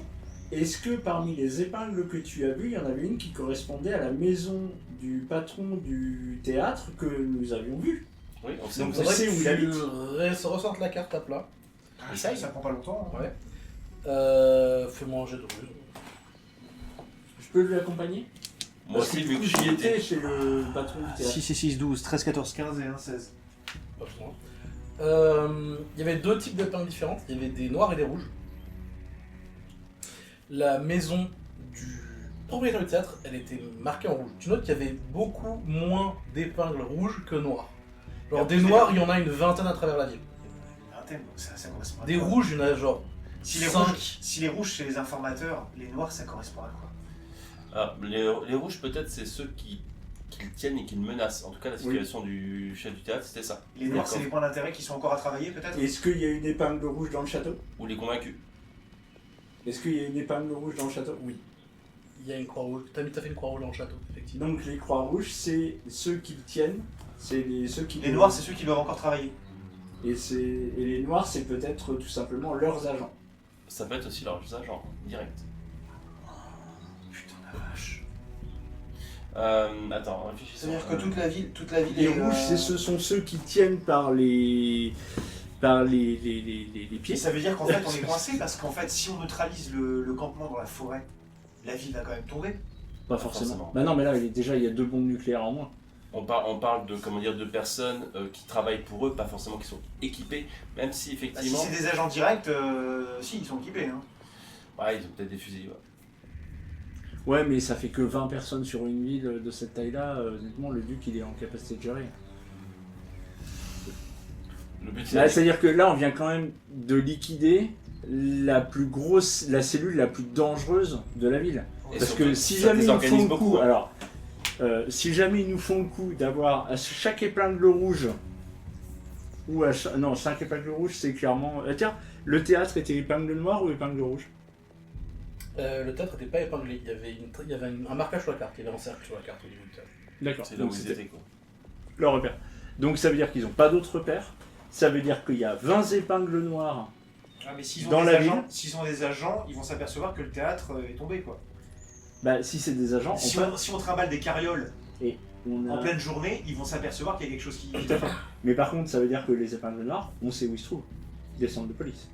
Est-ce que parmi les épingles que tu as vues, il y en avait une qui correspondait à la maison du patron du théâtre que nous avions vu? Oui, on sait Donc, où on c'est. sait où il habite. Ressorte la carte à plat. Ah, ça prend pas longtemps. Hein. Ouais. Fais manger de ruse. Je peux lui accompagner? Moi Parce que aussi, du vu coup, que j'y j'étais étais. chez le patron du théâtre. 6 et 6, 12, 13, 14, 15 et 1, 16. Pas besoin. Il y avait deux types d'épingles différentes. Il y avait des noirs et des rouges. La maison du propriétaire du théâtre, elle était marquée en rouge. Tu notes qu'il y avait beaucoup moins d'épingles rouges que noires. Genre des noirs, il y en a une vingtaine à travers la ville. Une vingtaine, donc ça correspond à Des quoi? rouges, il y en a genre Si les 5. rouges, si les rouges c'est les informateurs, les noirs ça correspond à quoi? Ah, les rouges peut-être c'est ceux qui le tiennent et qui le menacent. En tout cas la situation du chef du théâtre c'était ça. Les noirs c'est les points d'intérêt qui sont encore à travailler peut-être? Est-ce qu'il y a une épingle rouge dans le château? Ou les convaincus. Est-ce qu'il y a une épingle rouge dans le château? Oui. Il y a une croix rouge. T'as fait une croix rouge dans le château, effectivement. Donc les croix rouges, c'est ceux qui le tiennent, c'est ceux qui... Les noirs c'est ceux qui doivent encore travailler. Et les noirs, c'est peut-être tout simplement leurs agents. Ça peut être aussi leurs agents, direct. Putain la vache. Attends, réfléchissons. C'est-à-dire que toute la ville Les est, rouges, ce sont ceux qui tiennent par les Et pieds. ça veut dire qu'en fait on est coincé parce qu'en fait si on neutralise le campement dans la forêt, la ville va quand même tomber. Pas forcément. Bah non, mais là, il y a 2 bombes nucléaires en moins. On parle de, comment dire, de personnes qui travaillent pour eux, pas forcément qui sont équipées, même si Bah, si effectivement... c'est des agents directs, si ils sont équipés. Hein. Ouais, ils ont peut-être des fusils, ouais. Ouais, mais ça fait que 20 personnes sur une ville de cette taille-là. Honnêtement, le duc, il est en capacité de gérer. Le but Bah, c'est... c'est-à-dire que là, on vient quand même de liquider la cellule la plus dangereuse de la ville. Et Parce surtout, que si ça jamais ils nous font désorganise le coup, beaucoup, hein. alors, si jamais ils nous font le coup d'avoir à chaque épingle rouge, ou à chaque, non, 5 épingles rouges, c'est clairement. Tiens, le théâtre était épingle noire ou épingle rouge? Le théâtre n'était pas épinglé. Il y avait un marquage sur la carte. Il y avait un cercle sur la carte au niveau du théâtre. D'accord. C'est là Donc où ils c'était étaient, quoi. leur repère. Donc ça veut dire qu'ils n'ont pas d'autres repères. Ça veut dire qu'il y a 20 épingles noires Ah, mais s'ils ont, Dans des la agents, ville. s'ils ont des agents, ils vont s'apercevoir que le théâtre est tombé, quoi. Bah, si c'est des agents, Si on trimballe des carrioles on en a... pleine journée, ils vont s'apercevoir qu'il y a quelque chose qui... Tout à fait. Mais par contre, ça veut dire que les épingles noires, on sait où ils se trouvent. Des centres de police.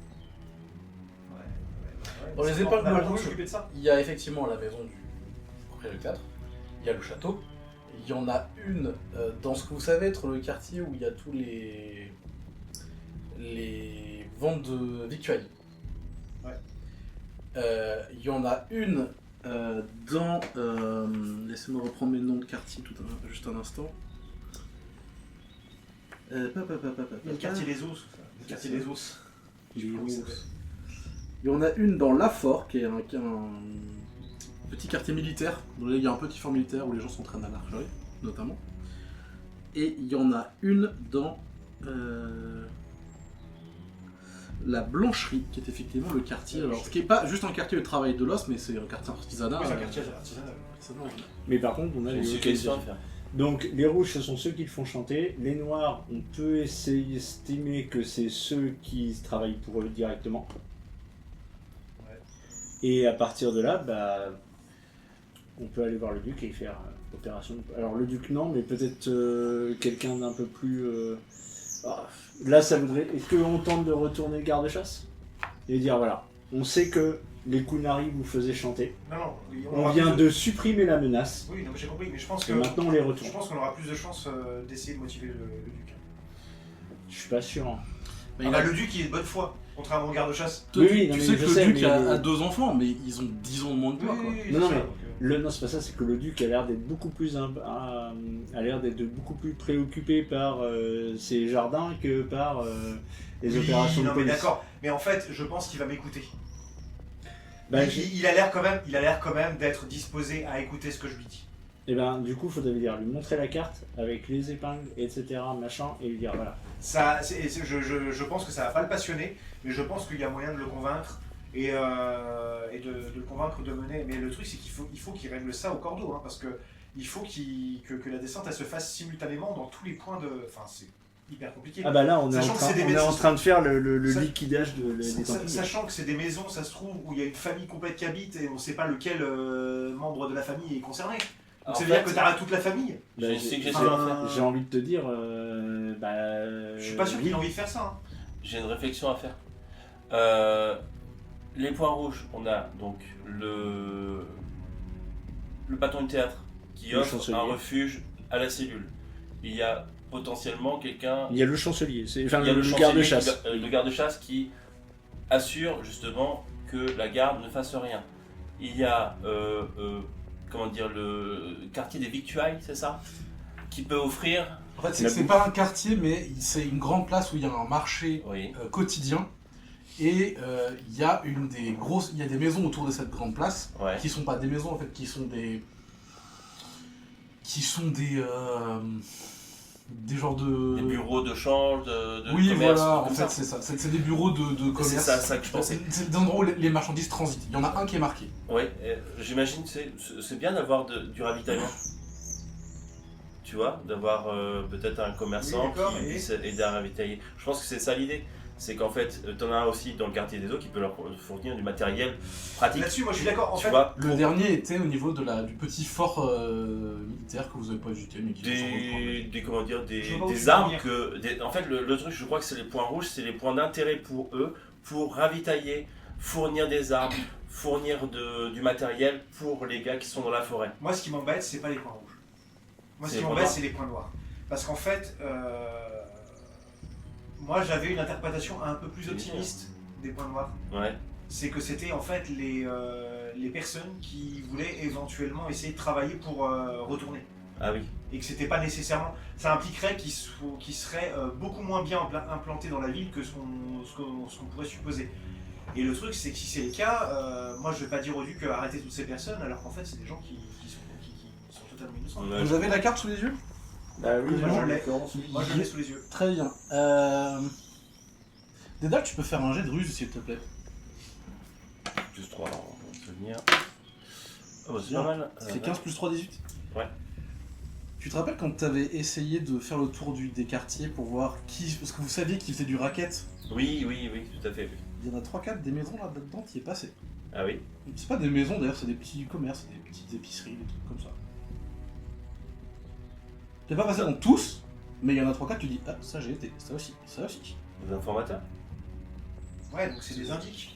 Dans les C'est bon, épingles on a pas le droit de rouges, s'occuper de ça. il y a effectivement la maison du propriétaire du théâtre, il y a le château, il y en a une dans ce que vous savez être le quartier où il y a tous les ventes de victuailles. Ouais. Il y en a une dans... laissez-moi reprendre mes noms de quartier juste un instant. Le quartier des os. Le quartier des os. Il y en a une dans Lafort, qui est un petit quartier militaire, où il y a un petit fort militaire où les gens s'entraînent à l'archerie, notamment. Et il y en a une dans la Blancherie, qui est effectivement le quartier, alors ce qui n'est pas juste un quartier de travail de l'os, mais c'est un quartier artisanal. Oui, c'est un quartier artisanal. Mais par contre, on a J'ai les une question à localisations. faire. Donc, les rouges, ce sont ceux qui le font chanter. Les noirs, on peut estimer que c'est ceux qui travaillent pour eux directement. Ouais. Et à partir de là, bah, on peut aller voir le duc et faire opération. Alors, le duc, non, mais peut-être quelqu'un d'un peu plus. Là, ça voudrait. Est-ce qu'on tente de retourner le garde-chasse et dire voilà, on sait que les Kunari vous faisaient chanter. Non, non, On aura vient plus de supprimer la menace. Oui, non, mais j'ai compris, mais je pense Et que... maintenant, on les Je retourne. pense qu'on aura plus de chances d'essayer de motiver le duc. Je suis pas sûr. Hein. Mais Ah il bah, a- le duc, il est de bonne foi, contrairement au garde-chasse. Toi, Oui, tu, oui, non, tu mais sais je que sais, le duc mais- a 2 enfants, mais ils ont 10 ans de moins que toi, quoi. Non, non, c'est mais- ça, donc, Non, c'est pas ça, c'est que le duc a l'air d'être beaucoup plus a l'air d'être beaucoup plus préoccupé par ses jardins que par les oui, opérations de non, mais police. d'accord. Mais en fait, je pense qu'il va m'écouter. Bah, Il a l'air quand même d'être disposé à écouter ce que je lui dis. Et ben du coup, faudrait dire lui montrer la carte avec les épingles, etc. machin, et lui dire voilà. Ça, je pense que ça va pas le passionner, mais je pense qu'il y a moyen de le convaincre et de le convaincre de mener. Mais le truc, c'est qu'il faut qu'il règle ça au cordeau, hein, parce que il faut que la descente elle se fasse simultanément dans tous les points de. Enfin, c'est hyper compliqué. Ah bah là, on est Sachant en que train, c'est des on est en médecins. train de faire le Ça- liquidage des Templiers. Sachant que c'est des maisons, ça se trouve, où il y a une famille complète qui habite et on sait pas lequel membre de la famille est concerné. Donc En ça veut dire fait, que t'as toute la famille. Bah, J'ai une j'ai- suggestion à faire. j'ai envie de te dire, Je suis pas sûr qu'il ait envie de faire ça. Hein. J'ai une réflexion à faire. Les points rouges, on a donc le patron du théâtre qui Le offre chancelier. un refuge à la cellule. Il y a potentiellement quelqu'un, Il y a le chancelier, enfin il y a le chancelier garde-chasse. le garde-chasse qui assure justement que la garde ne fasse rien. Il y a comment dire, le quartier des victuailles, c'est ça, qui peut offrir. En fait, c'est La que c'est bouffe. pas un quartier, mais c'est une grande place où il y a un marché Oui. quotidien. Et il y a il y a des maisons autour de cette grande place Ouais. qui sont pas des maisons en fait, qui sont des genres de Des bureaux de change, de oui, commerce, voilà, en comme fait, ça. c'est ça. C'est des bureaux de commerce. C'est ça que je pensais. C'est des endroits où les marchandises transitent. Il y en a un qui est marqué. Oui, j'imagine que c'est bien d'avoir du ravitaillement. Tu vois, d'avoir peut-être un commerçant Oui, d'accord, qui et- puisse aider à ravitailler. Je pense que c'est ça l'idée. C'est qu'en fait, t'en as un aussi dans le quartier des eaux qui peut leur fournir du matériel pratique. Là-dessus, moi je suis d'accord. En Tu fait, vois, Le dernier était au niveau du petit fort militaire que vous avez pas visité, mais qui est sur votre plan. des comment dire, Je vois pas où tu des veux armes venir. que. En fait, le truc, je crois que c'est les points rouges, c'est les points d'intérêt pour eux, pour ravitailler, fournir des armes, fournir du matériel pour les gars qui sont dans la forêt. moi ce qui m'embête, c'est pas les points rouges. Moi ce C'est qui les m'embête, points c'est les points noirs. Parce qu'en fait, moi j'avais une interprétation un peu plus C'est optimiste des points noirs. Ouais. C'est que c'était en fait les personnes qui voulaient éventuellement essayer de travailler pour retourner. Ah oui. Et que c'était pas nécessairement. Ça impliquerait qu'ils seraient beaucoup moins bien implantés dans la ville que ce qu'on pourrait supposer. Et le truc, c'est que si c'est le cas, moi je vais pas dire au duc arrêter toutes ces personnes, alors qu'en fait c'est des gens qui sont totalement innocents. Ouais. Vous avez la carte sous les yeux? Bah oui, Moi, non, je l'ai. l'occurrence. Moi je l'ai sous les yeux. Très bien. Dédale, tu peux faire un jet de ruse s'il te plaît. Plus 3, on va se venir. Oh, bah, c'est pas mal. C'est 15 plus 3, 18. Tu te rappelles quand t'avais essayé de faire le tour des quartiers pour voir qui... Parce que vous saviez qui faisait du racket. Oui, tout à fait. Oui. Il y en a 3-4 des maisons là-dedans qui est passé. Ah oui. C'est pas des maisons d'ailleurs, c'est des petits commerces, des petites épiceries, des trucs comme ça. T'es pas passé dans tous, mais il y en a 3-4, tu dis ah ça j'ai été, ça aussi. Des informateurs. Ouais, donc c'est des indices.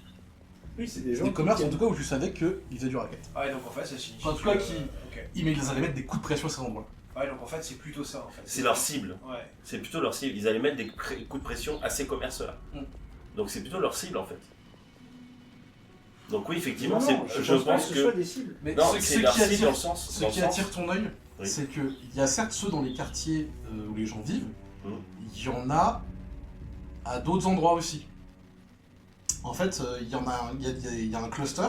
Oui, c'est des gens. Des qui commerces en viennent. tout cas où tu savais qu'ils faisaient du racket. Ouais, donc en fait, ça signifie. En tout cas, que- qui- Ok. Ils allaient mettre des coups de pression à ces endroits. Ouais, donc en fait, c'est plutôt ça en fait. C'est leur cible. Ouais. C'est plutôt leur cible. Ils allaient mettre des coups de pression à ces commerces-là. Mm. Donc c'est plutôt leur cible en fait. Donc oui, effectivement, Non, je pense ce soit que. des cibles. Mais Non, ce c'est leur qui cible attire- dans le sens. Ce dans le qui sens- attire ton œil, Oui. c'est qu'il y a certes ceux dans les quartiers où les gens vivent, Mhm. il y en a à d'autres endroits aussi. En fait, il y a un cluster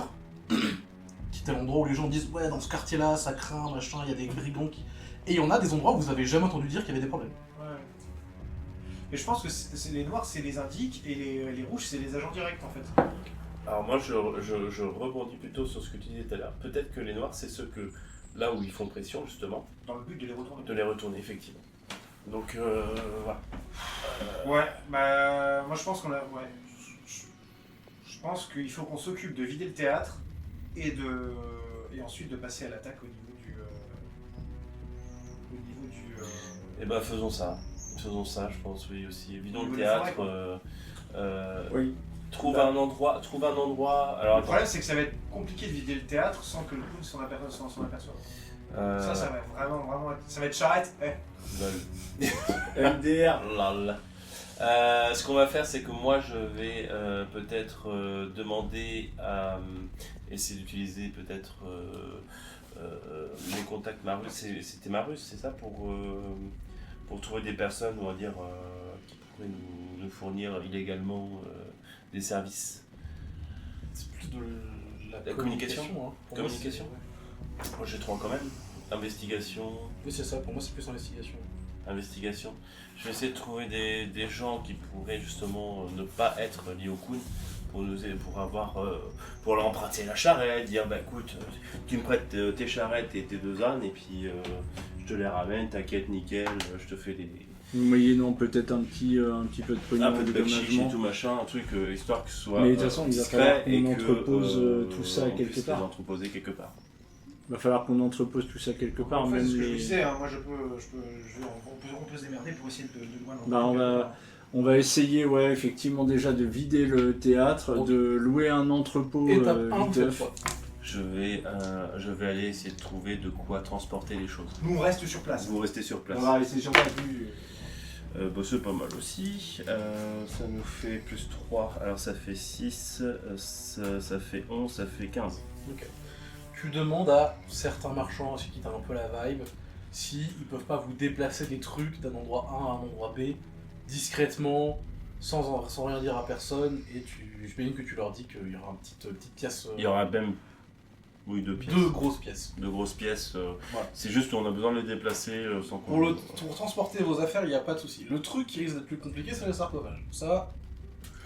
qui est l'endroit où les gens disent ouais dans ce quartier-là ça craint machin, il y a des brigands qui... Et il y en a des endroits où vous avez jamais entendu dire qu'il y avait des problèmes. Ouais. Et je pense que les noirs, c'est les indiques et les rouges, c'est les agents directs en fait. Alors moi, je rebondis plutôt sur ce que tu disais tout à l'heure. Peut-être que les noirs, c'est ceux que là où ils font pression justement, Dans le but de les retourner. de les retourner effectivement. Donc voilà. Ouais, bah moi je pense qu'on a. Ouais. Je pense qu'il faut qu'on s'occupe de vider le théâtre et ensuite de passer à l'attaque au niveau du. Et ben faisons ça. Faisons ça, je pense, oui aussi. Vidons Au le niveau des théâtre. forêts, Oui. Trouve un endroit. Alors Le attends. problème c'est que ça va être compliqué de vider le théâtre sans que le clown s'en aperçoive. Ça va être vraiment. Ça va être charrette. MDR. Lol. Ce qu'on va faire, c'est que moi, je vais peut-être demander à essayer d'utiliser peut-être les contacts Marus. C'était Marus, c'est ça, pour trouver des personnes, on va dire, qui pourraient nous fournir illégalement des services. C'est plus de La communication. hein. Pour moi, Communication. c'est- Moi, j'ai 3 quand même. Investigation. Oui c'est ça, pour moi c'est plus investigation. Investigation. Je vais essayer de trouver des gens qui pourraient justement ne pas être liés au Kun pour nous aider, pour leur emprunter la charrette, dire bah écoute, tu me prêtes tes charrettes et tes 2 ânes et puis je te les ramène, t'inquiète, nickel, je te fais des Moyennant peut-être un petit peu de pognon un peu de chiche et dédommagement. tout machin, un truc histoire que ce soit Mais de toute façon, il va discret falloir qu'on et que, entrepose tout ça on quelque puisse part. les entreposer quelque part. Il va falloir qu'on entrepose tout ça quelque part. En fait, Même c'est ce que je les- vous disais, hein, moi on peut se démerder pour essayer de loin. Bah, on va essayer, ouais, effectivement, déjà de vider le théâtre, Ok. de louer un entrepôt Étape 1, vous faites viteuf. quoi? Je vais aller essayer de trouver de quoi transporter les choses. Nous on reste sur place. Vous restez sur place. On va rester sur place vu. Bah, c'est pas mal aussi. Ça nous fait plus 3. Alors ça fait 6, ça fait 11, ça fait 15. Tu demandes à certains marchands aussi qui t'ont un peu la vibe si ils peuvent pas vous déplacer des trucs d'un endroit A à un endroit B discrètement sans rien dire à personne et j'imagine que tu leur dis qu'il y aura une petite pièce, Il y aura même 2 pièces. 2 grosses pièces. 2 grosses pièces. Voilà. C'est juste qu'on a besoin de les déplacer sans qu'on... Pour transporter vos affaires, il n'y a pas de souci. Le truc qui risque d'être plus compliqué, c'est le sarcophage. Ça,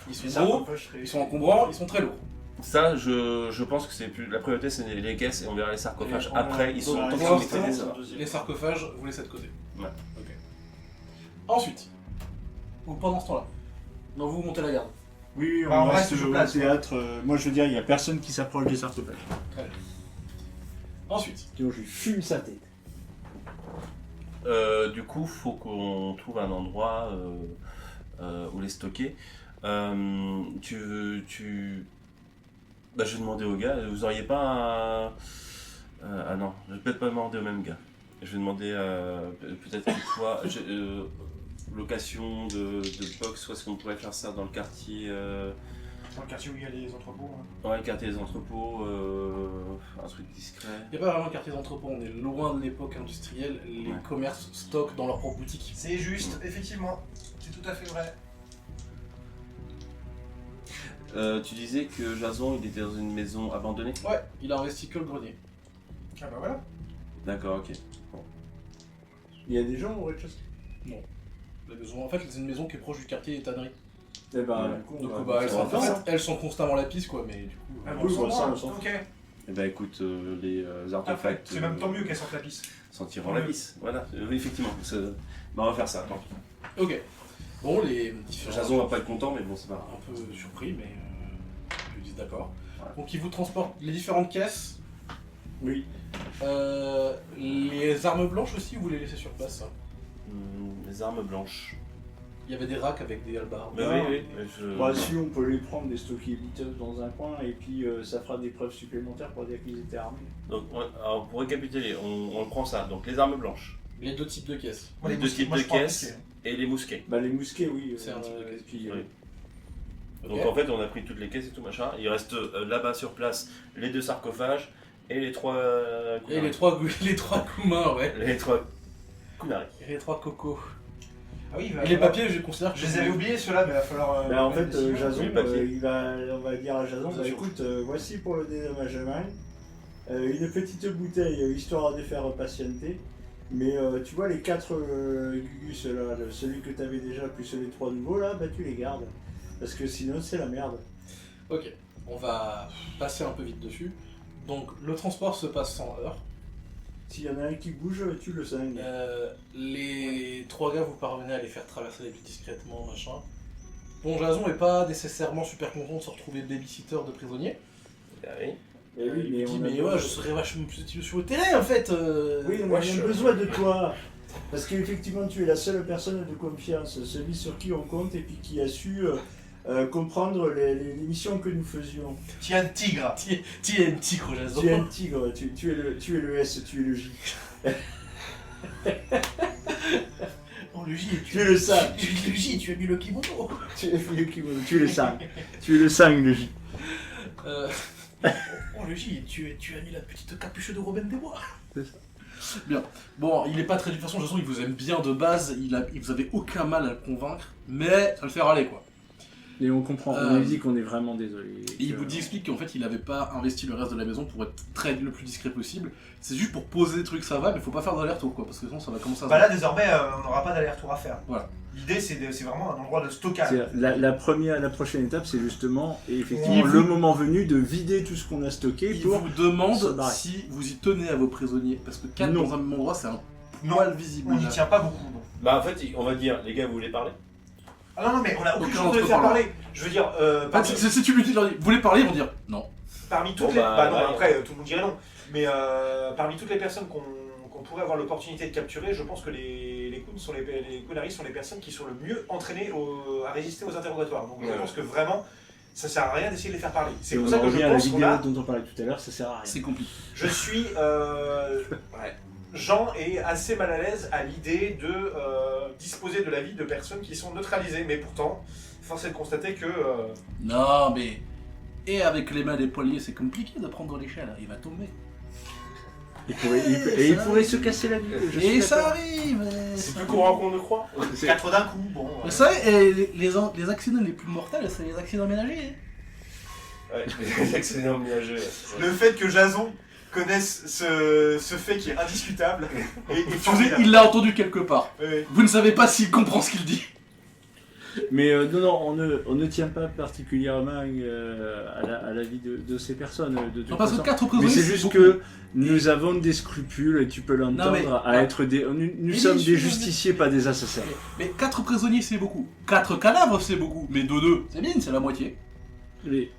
ils sont gros, ils sont encombrants, ils sont très lourds. Ça, je pense que c'est plus... La priorité, c'est les caisses et on verra les sarcophages. Et on- Après, ils sont... Donc, tant pour qu'ils l'instant, maîtrisent, ça va. les sarcophages, vous laissez de côté. Ouais. Ok. Ensuite, ou pendant ce temps-là, donc vous montez la garde. Oui, Bah, on on reste reste sur au place, théâtre. Moi, je veux dire, il n'y a personne qui s'approche des sarcophages. Ensuite, Sinon, je lui fume sa tête. Du coup, faut qu'on trouve un endroit où les stocker. Bah, je vais demander aux gars, vous auriez pas un... ah non, je vais peut-être pas demander au même gars. Je vais demander peut-être une fois location de box, ou est-ce qu'on pourrait faire ça dans le quartier Dans le quartier où il y a les entrepôts. Hein. ouais, le quartier des entrepôts, un truc discret. il n'y a pas vraiment de quartier d'entrepôt, on est loin de l'époque industrielle, les Ouais. commerces stockent dans leur propre boutique. C'est juste, effectivement. C'est tout à fait vrai. Tu disais que Jason il était dans une maison abandonnée. Ouais, il a investi que le grenier. Ah bah voilà. D'accord, ok. Il y a des gens au rez-de-chaussée. La maison, en fait, c'est une maison qui est proche du quartier des tanneries. Eh ben, Ouais. du coup, Donc on va- bah, elles, on sont, va en faire fait, ça. elles sont constamment à la piste, quoi, mais du coup... Ah, oui, bon, bah, ça, on s'en ok. Eh ben écoute, les Après, artefacts c'est même tant mieux qu'elle sorte la piste. sentiront la vis. Voilà, effectivement. Bah, on va faire ça, tant pis. Ok. Bon, les différents... Jason va pas être content, mais bon, c'est pas grave. Un peu surpris, mais ils lui disent d'accord. Voilà. Donc ils vous transportent les différentes caisses. Oui. Les armes blanches aussi, vous les laissez sur place hein. Les armes blanches. Il y avait des racks avec des halbards. Mais Ah. oui, mais je... Bah, si on peut les prendre, les stocker vite dans un coin, et puis ça fera des preuves supplémentaires pour dire qu'ils étaient armés. Donc, alors, pour récapituler, on prend ça. Donc les armes blanches, Les deux types de caisses. Moi, les deux mousquets, types moi, de je prends un caisses mousquet. et les mousquets. Bah, les mousquets, oui. C'est un type de et caisse. puis, Oui. Ok. Donc en fait, on a pris toutes les caisses et tout machin. Il reste là-bas sur place les 2 sarcophages et les 3 Et les trois Koumars, ouais. Les 3 kunari. Et les 3 cocos. Ah oui, il va Et les falloir- papiers, je considère que Je les avais oubliés ceux-là, mais il va falloir. Bah, en prendre fait, une décision. Jason, oui, papier. on va dire à Jason, bah, écoute, voici pour le dédommagement, une petite bouteille, histoire de faire patienter. Mais tu vois, les 4 Gugus, là, celui que tu avais déjà, plus les 3 nouveaux, là, bah, tu les gardes. Parce que sinon, c'est la merde. Ok, on va passer un peu vite dessus. Donc le transport se passe sans heure. S'il y en a un qui bouge, tu le sens. Les 3 gars, vous parvenez à les faire traverser les villes discrètement, machin. Bon, Jason est pas nécessairement super content de se retrouver babysitter de prisonnier. Ah oui. Eh oui, Il mais dit, on a mais besoin- ouais, je serais vachement plus utile sur le terrain en fait. Oui, on a wesh. bien besoin de toi. Parce qu'effectivement, tu es la seule personne de confiance, celui sur qui on compte et puis qui a su comprendre les missions que nous faisions. Tiens, tigre. Tu es un tigre, Jason. Tu es un tigre, tu es le S, tu es le J. Oh, le J, Tu es le sang. Le J, tu as mis le kimono. Tu es le kimono, tu es le sang. Tu es le sang, le J. Oh, le J, tu as mis la petite capuche de Robin des Bois. C'est ça. Bien. Bon, il est pas très... De toute façon, Jason, il vous aime bien de base. Il vous avez aucun mal à le convaincre. Mais ça le fait râler, quoi. Et on comprend, on lui dit qu'on est vraiment désolé. Et il vous explique qu'en fait il avait pas investi le reste de la maison pour être le plus discret possible. C'est juste pour poser des trucs, ça va, mais faut pas faire d'aller-retour quoi, parce que sinon ça va commencer à Bah là, désormais, on n'aura pas d'aller-retour à faire. Voilà. L'idée, c'est vraiment un endroit de stockage. La prochaine étape, c'est justement, et effectivement, Il le vous- moment venu de vider tout ce qu'on a stocké Il pour... vous se demande barrer. si vous y tenez à vos prisonniers, parce que 4 Non. dans un même endroit c'est un Non, poil visible. on n'y tient pas beaucoup. Non. Bah en fait, on va dire, les gars, vous voulez parler? Ah non, mais on a aucune Aucun chance de les autre faire parlant. parler. Je veux dire, En fait, si tu lui dis, vous voulez parler, ils vont dire non. parmi toutes Bon, les... bah, Bah non, ouais. après, tout le monde dirait non. Mais parmi toutes les personnes qu'on pourrait avoir l'opportunité de capturer, je pense que les Kunaris sont les personnes qui sont le mieux entraînées à résister aux interrogatoires. Donc je Ouais. pense que vraiment, ça sert à rien d'essayer de les faire parler. C'est Et pour on ça en que je revient à la pense qu'on vidéo a... dont on parlait tout à l'heure, ça sert à rien. C'est compliqué. Je suis... Jean est assez mal à l'aise à l'idée de disposer de la vie de personnes qui sont neutralisées. Mais pourtant, force est de constater que... Non, mais. Et avec les mains des poiliers, c'est compliqué de prendre l'échelle, il va tomber. Il pourrait se casser la gueule. je suis Et ça d'accord. arrive. C'est plus courant qu'on ne croit. 4 d'un coup, bon... Vous savez, les accidents les plus mortels, c'est les accidents ménagers. Ouais, les accidents ménagers. Le fait que Jason connaisse ce fait qui est indiscutable est formidable. Il l'a entendu quelque part. Oui, oui. Vous ne savez pas s'il comprend ce qu'il dit. Mais non, on ne tient pas particulièrement à la vie de ces personnes. De toute Non, parce que façon. 4 Mais prisonniers, c'est juste beaucoup. que nous avons des scrupules, et tu peux l'entendre, mais- à être des... Nous Mais sommes bien des sûr, justiciers, pas des assassins. Mais 4 prisonniers, c'est beaucoup. 4 cadavres, c'est beaucoup. Mais 2-2, c'est bien, c'est la moitié. Mais,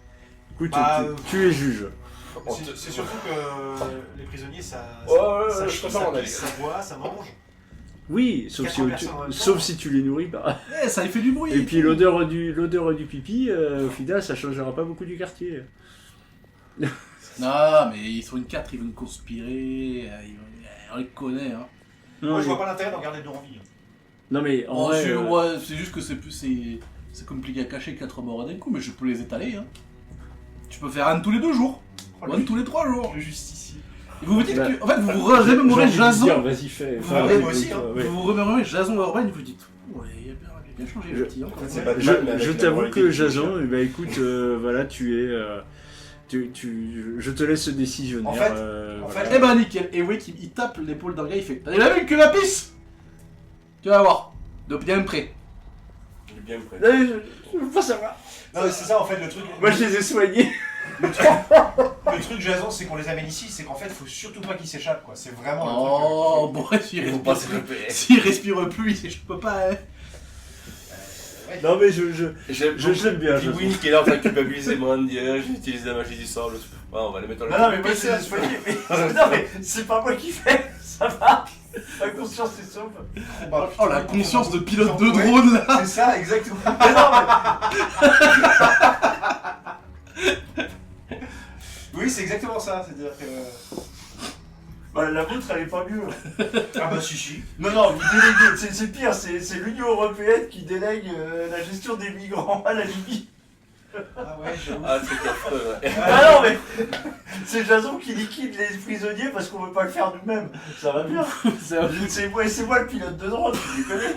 écoute, Bah, tu es juge. C'est surtout que les prisonniers, ça Ouais, je chie, préfère ça mon avis. pisse, ça boit, ça mange. Oui, sauf 400 personnes en même temps. si tu les nourris pas. Eh, ça y fait du bruit. Et puis l'odeur du pipi, au final, ça changera pas beaucoup du quartier. Non, mais ils sont une 4, ils vont conspirer. On les connaît, hein. Non, Moi, mais, je vois pas l'intérêt d'en garder deux en vie. non, mais en Oh, vrai, ouais, c'est juste que c'est compliqué à cacher 4 morts d'un coup, mais je peux les étaler, hein. Tu peux faire un tous les 2 jours. Oh, Ou un tous les 3 jours. Le justicier. Et vous vous dites Bah, que, en fait, vous vous remémorez j'ai envie de dire, Jason. vas-y, fais. Vous Enfin, voulez, vas-y, moi aussi, écoute, hein. ouais. Vous vous remémorez Jason Urbain, vous vous dites, ouais, il a bien changé Je- le petit, hein. En fait, c'est pas Je, mal, mais avec je la t'avoue moralité que du Jason, eh ben, écoute, voilà, tu es. Je te laisse décisionnaire. En fait- voilà. Eh ben nickel, et Wick il tape l'épaule d'un gars, il fait, t'as déjà vu que la pisse? Tu vas voir, de bien près. Il est bien prêt. Je veux pas savoir. Non, mais c'est ça en fait le truc. Moi, je les ai soignés. Le truc, Jason, c'est qu'on les amène ici, c'est qu'en fait, faut surtout pas qu'ils s'échappent, quoi. C'est vraiment Oh, le truc. bon, s'il Ils vont respire, pas s'échapper. s'il respire plus, il s'échappe pas, hein. Non mais je J'aime l'aime bien. Puis Win qui est là en train de culpabiliser moi, de dire j'ai utilisé la magie du sort. Ouais, on va les mettre dans Non, le mais moi c'est disponible. Non mais c'est pas moi qui fais, ça va. La conscience est sobre. Bah, Oh, la conscience de pilote de Ouais. drone, là. C'est ça, exactement. Mais non mais Oui, c'est exactement ça. C'est-à-dire que. bah, la vôtre elle est pas mieux. Ah bah si. Non non, vous déléguez, c'est pire, c'est l'Union Européenne qui délègue la gestion des migrants à la Libye. Ah ouais, j'avoue. Ah, c'est affreux, ouais. Ah non mais c'est Jason qui liquide les prisonniers parce qu'on veut pas le faire nous-mêmes. Ça va bien. C'est moi le pilote de drone, tu les connais.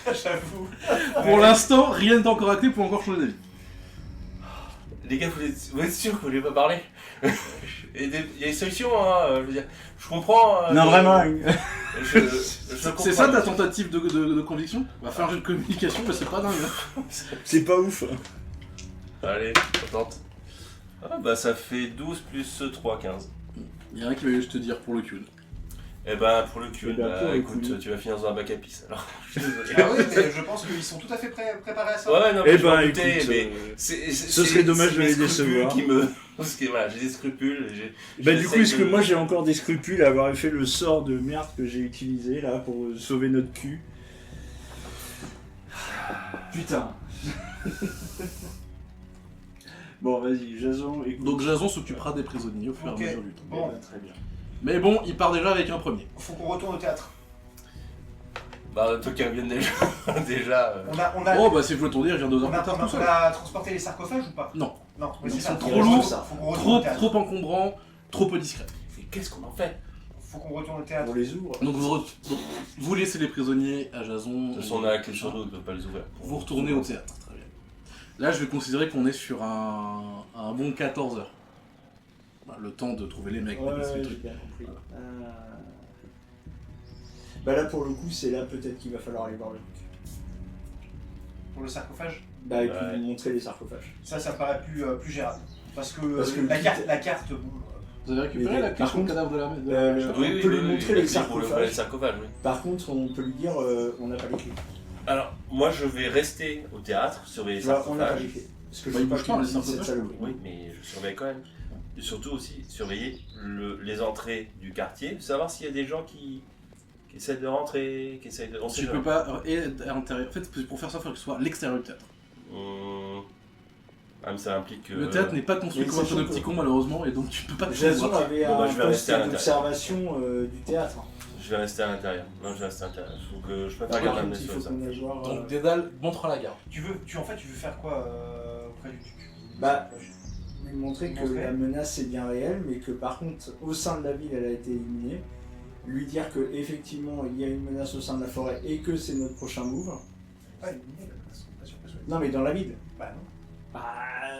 J'avoue. Pour l'instant, rien n'est encore acté pour encore changer d'avis. Les gars, vous êtes sûrs que vous voulez pas parler? Il y a une solution, hein, je veux dire. Je comprends. Non vraiment. Je C'est comprends. ça ta tentative de conviction? On va faire un jeu de communication, mais c'est pas dingue. Hein. C'est pas ouf. Allez, on tente. Ah bah ça fait 12 plus 3, 15. Il y en a qui va juste te dire pour le cul. Eh ben pour le cul, Eh ben, pour le écoute, cul. tu vas finir dans un bac à pisse alors. Je suis désolé. Ah oui, mais je pense qu'ils sont tout à fait préparés à ça. Ouais, non, Eh mais je m'en ben doutais, écoute, mais ce serait dommage de mes les scrupules décevoir. qui me... Parce que voilà, j'ai des scrupules. Bah du coup, j'essaye est-ce que de- moi j'ai encore des scrupules à avoir fait le sort de merde que j'ai utilisé là pour sauver notre cul? Putain. Bon vas-y, Jason, écoute. Donc Jason s'occupera des prisonniers au fur et Ok. à mesure du temps. Bon, Très bien. Mais bon, il part déjà avec un premier. faut qu'on retourne au théâtre. Bah toi qui reviennent déjà. déjà On a, Oh bah si vous voulez tourner, il vient 2 heures on plus a, tard on a- tout on seul. a transporté les sarcophages ou pas? Non. Non, mais Ils c'est ça. sont faut trop qu'on lourds, retourne- Faut qu'on retourne au théâtre. Trop encombrant, trop peu discret. Mais qu'est-ce qu'on en fait? Faut qu'on retourne au théâtre. On les ouvre. Donc vous laissez les prisonniers à Jason. De toute façon on a la clé sur nous, on ne peut pas les ouvrir. Vous retournez au théâtre, très bien. Là, je vais considérer qu'on est sur un bon 14 heures. Bah, le temps de trouver les mecs, Ouais, négocier le j'ai truc. bien compris. Bah là pour le coup, c'est là peut-être qu'il va falloir aller voir le truc. Pour le sarcophage. Bah et puis Ouais. lui montrer les sarcophages. Ça me paraît plus gérable. Parce que, Parce que la, le carte, kit- la carte, bon. Vous avez récupéré Mais la par clé sur le contre, cadavre de la mère on peut lui montrer les la clé pour sarcophages. les sarcophages, oui. Par contre, on peut lui dire on n'a pas les clés. Alors, moi je vais rester au théâtre, surveiller les Tu vois, on n'a pas sarcophages. les clés. Parce que Bah, je il veux pas bouge pas, qu'il les utilise cette sarcophages. saloperie. Oui, mais je surveille quand même. Et surtout aussi, surveiller les entrées du quartier, savoir s'il y a des gens qui essaient de rentrer, qui essayent de... On sait Tu jamais. peux pas. Et à l'intérieur. En fait, pour faire ça, il faut que ce soit à l'extérieur du théâtre. Ah, mais ça implique que... Le théâtre n'est pas construit mais comme un sachant que- panopticon, malheureusement, et donc tu peux pas te Jason voir. avait Bon, bah, un je vais poste rester à l'intérieur. d'observation du théâtre. Je vais rester à l'intérieur. Non, je vais rester à l'intérieur. Faut que je peux pas Par regarder un contre, il faut ça. qu'on aille voir. Donc Dédale montre à la garde. Tu veux faire quoi auprès du duc? Bah, lui montrer que Montrer. la menace est bien réelle, mais que par contre, au sein de la ville, elle a été éliminée. Lui dire que effectivement, il y a une menace au sein de la forêt et que c'est notre prochain move. Pas éliminé, la menace, pas sûr que ce soit. Non, mais dans la ville. Bah non. Bah,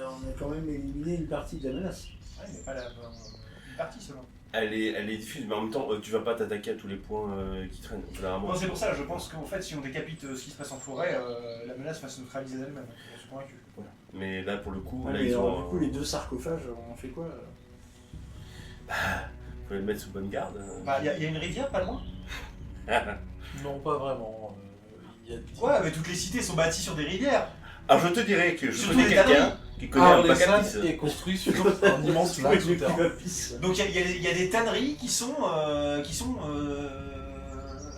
on a quand même éliminé une partie de la menace. Ouais, mais pas une partie seulement. Elle est diffuse, mais en même temps, tu vas pas t'attaquer à tous les points qui traînent. Au bout d'un moment, Non, c'est pour ça, je pense qu'en fait, si on décapite ce qui se passe en forêt, la menace va se neutraliser d'elle-même. Je suis convaincu. Mais là, pour le coup, Ouais, là, mais ils alors, ont... du coup, les deux sarcophages, on fait quoi faut les mettre sous bonne garde. Bah, il y a une rivière pas loin. Non, pas vraiment. Il y a... Ouais, mais toutes les cités sont bâties sur des rivières. Alors, je te dirais que je Surtout connais les quelqu'un tanneries. qui connaît un bac à Arlesan pisse. est construit sur un immense lac souterrain. Donc il y a des tanneries qui sont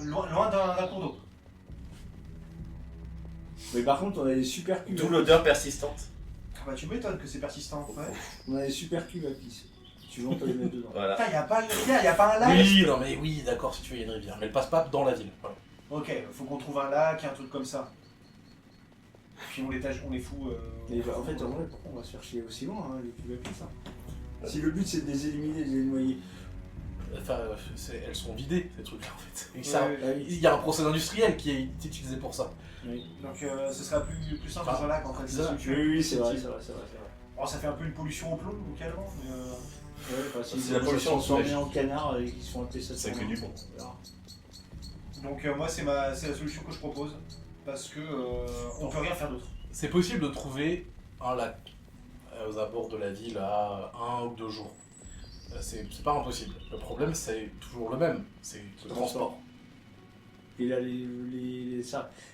loin d'un cours d'eau. Mais par contre, on a des super cuves. D'où l'odeur persistante. Ah bah tu m'étonnes que c'est persistant. Ouais. On a des super cuves à pisse. Tu veux, on peut les mettre dedans. Voilà. Putain, y a pas une rivière, y a pas un lac. Oui, non mais oui, d'accord, si tu veux, il y a une rivière. Mais elle passe pas dans la ville. Voilà. Ok, faut qu'on trouve un lac, un truc comme ça. Puis on les fout. Mais en fait, en vrai, pourquoi on va se faire chier aussi loin, hein, les cuves à pisse hein. Si le but c'est de les éliminer, de les noyer. Enfin, elles sont vidées, ces trucs-là, en fait. Et Ouais, ça, Ah oui. il y a un procédé industriel qui est utilisé pour ça. Oui, Donc ce sera plus simple dans un lac en fait. ça. c'est oui, sûr. c'est vrai, c'est vrai, c'est vrai. Oh, ça fait un peu une pollution au plomb localement. Mais Ouais, enfin, si C'est la ils pollution sont transformés sauvage. en canard et qu'ils se font appeler ça. C'est que du bon. On verra. Donc moi c'est la solution que je propose parce que on peut rien faire d'autre. C'est possible de trouver un lac aux abords de la ville à 1 ou 2 jours. C'est pas impossible. Le problème, c'est toujours le même, c'est le transport. Et là,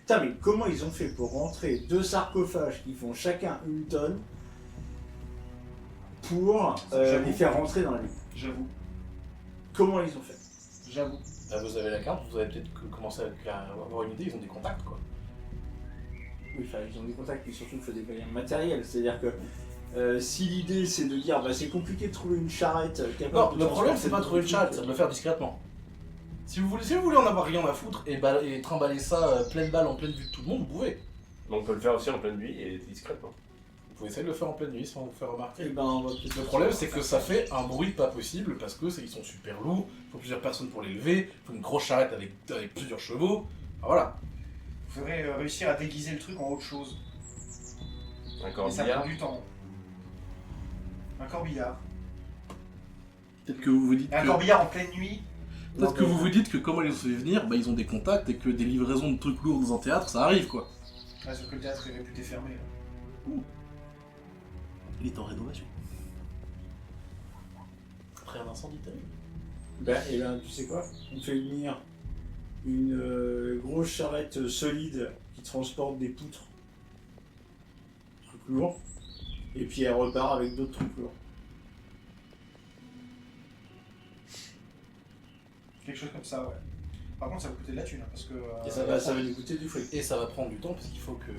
Putain, mais comment ils ont fait pour rentrer 2 sarcophages qui font chacun 1 tonne pour J'avoue. les faire rentrer dans la ville? J'avoue. Comment ils ont fait? J'avoue. Là, vous avez la carte, vous avez peut-être commencé à avoir une idée, ils ont des contacts, quoi. Oui, enfin, ils ont des contacts, mais surtout il faut des moyens matériels. C'est-à-dire que si l'idée c'est de dire bah, c'est compliqué de trouver une charrette capable Non, de le problème, transporter c'est pas de trouver une beaucoup charrette, de c'est de trucs. le faire discrètement. Si vous voulez en avoir rien à foutre et trimballer ça pleine balle en pleine vue de tout le monde, vous pouvez. Mais on peut le faire aussi en pleine nuit et discrètement. Vous pouvez essayer de le faire en pleine nuit sans vous faire remarquer. Eh ben, on va peut-être Le problème, c'est que ça fait un bruit pas possible parce que ils sont super lourds, il faut plusieurs personnes pour les lever, il faut une grosse charrette avec plusieurs chevaux. Enfin, voilà. Il faudrait réussir à déguiser le truc en autre chose. Un Et ça corbillard. prend du temps. Un corbillard. Peut-être que vous vous dites Et un que... corbillard en pleine nuit. Peut-être que vous vous dites que comment ils ont fait venir, bah ils ont des contacts et que des livraisons de trucs lourds dans un théâtre, ça arrive quoi. Ah, sauf que le théâtre est réputé fermé. Là. Il est en rénovation. Après un incendie terrible. Ben, et ben, tu sais quoi? On fait venir une grosse charrette solide qui transporte des poutres. Trucs lourds. Et puis elle repart avec d'autres trucs lourds. Quelque chose comme ça, ouais. Par contre, ça va coûter de la thune, hein, parce que... Et ça va nous coûter du fric. Et ça va prendre du temps parce qu'il faut que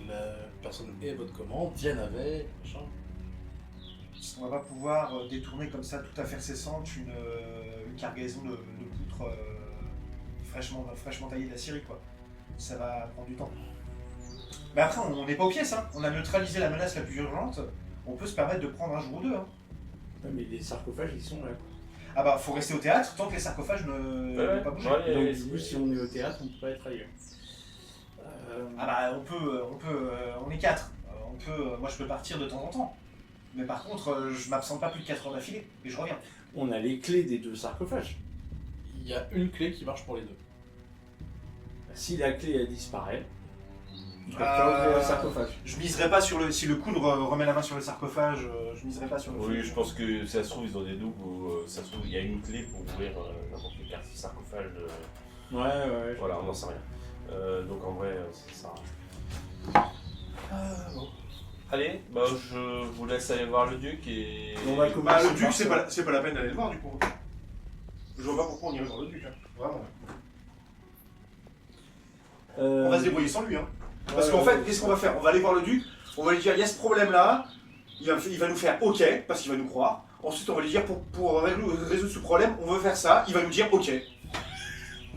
la personne ait votre commande, vienne avec, machin. On va pas pouvoir détourner comme ça, tout à fait cessante, une cargaison de poutres fraîchement taillées d'Assyrie, quoi. Ça va prendre du temps. Mais après, on n'est pas aux pièces, hein. On a neutralisé la menace la plus urgente. On peut se permettre de prendre un jour ou 2, hein. Ouais, mais les sarcophages ils sont là. Quoi. Ah bah, faut rester au théâtre tant que les sarcophages n'ont pas bougé. ouais. Donc du coup si on est au théâtre on peut pas être ailleurs. Ah bah, on est 4. Moi je peux partir de temps en temps. Mais par contre, je m'absente pas plus de 4 heures d'affilée, et je reviens. On a les clés des 2 sarcophages. Il y a une clé qui marche pour les 2. Si la clé elle disparaît, on peut pas ouvrir le sarcophage. Je miserai pas sur si le coude remet la main sur le sarcophage, je miserai pas sur le Oui, je pense que ça se trouve, ils ont des doubles ou ça se trouve, il y a une clé pour ouvrir n'importe quel quartier sarcophage. Ouais. Voilà, on n'en sait rien. Donc en vrai, c'est ça. Bon. Allez, bah, je vous laisse aller voir le duc et. On va Bah, commencer le duc, par ça. c'est pas la peine d'aller le voir du coup. Je vois pas pourquoi on irait voir le duc, hein. Vraiment. On va se débrouiller sans lui, hein. Parce qu'en fait, qu'est-ce qu'on va faire? On va aller voir le duc, on va lui dire il y a ce problème-là, il va nous faire OK, parce qu'il va nous croire. Ensuite, on va lui dire pour résoudre ce problème, on veut faire ça, il va nous dire OK.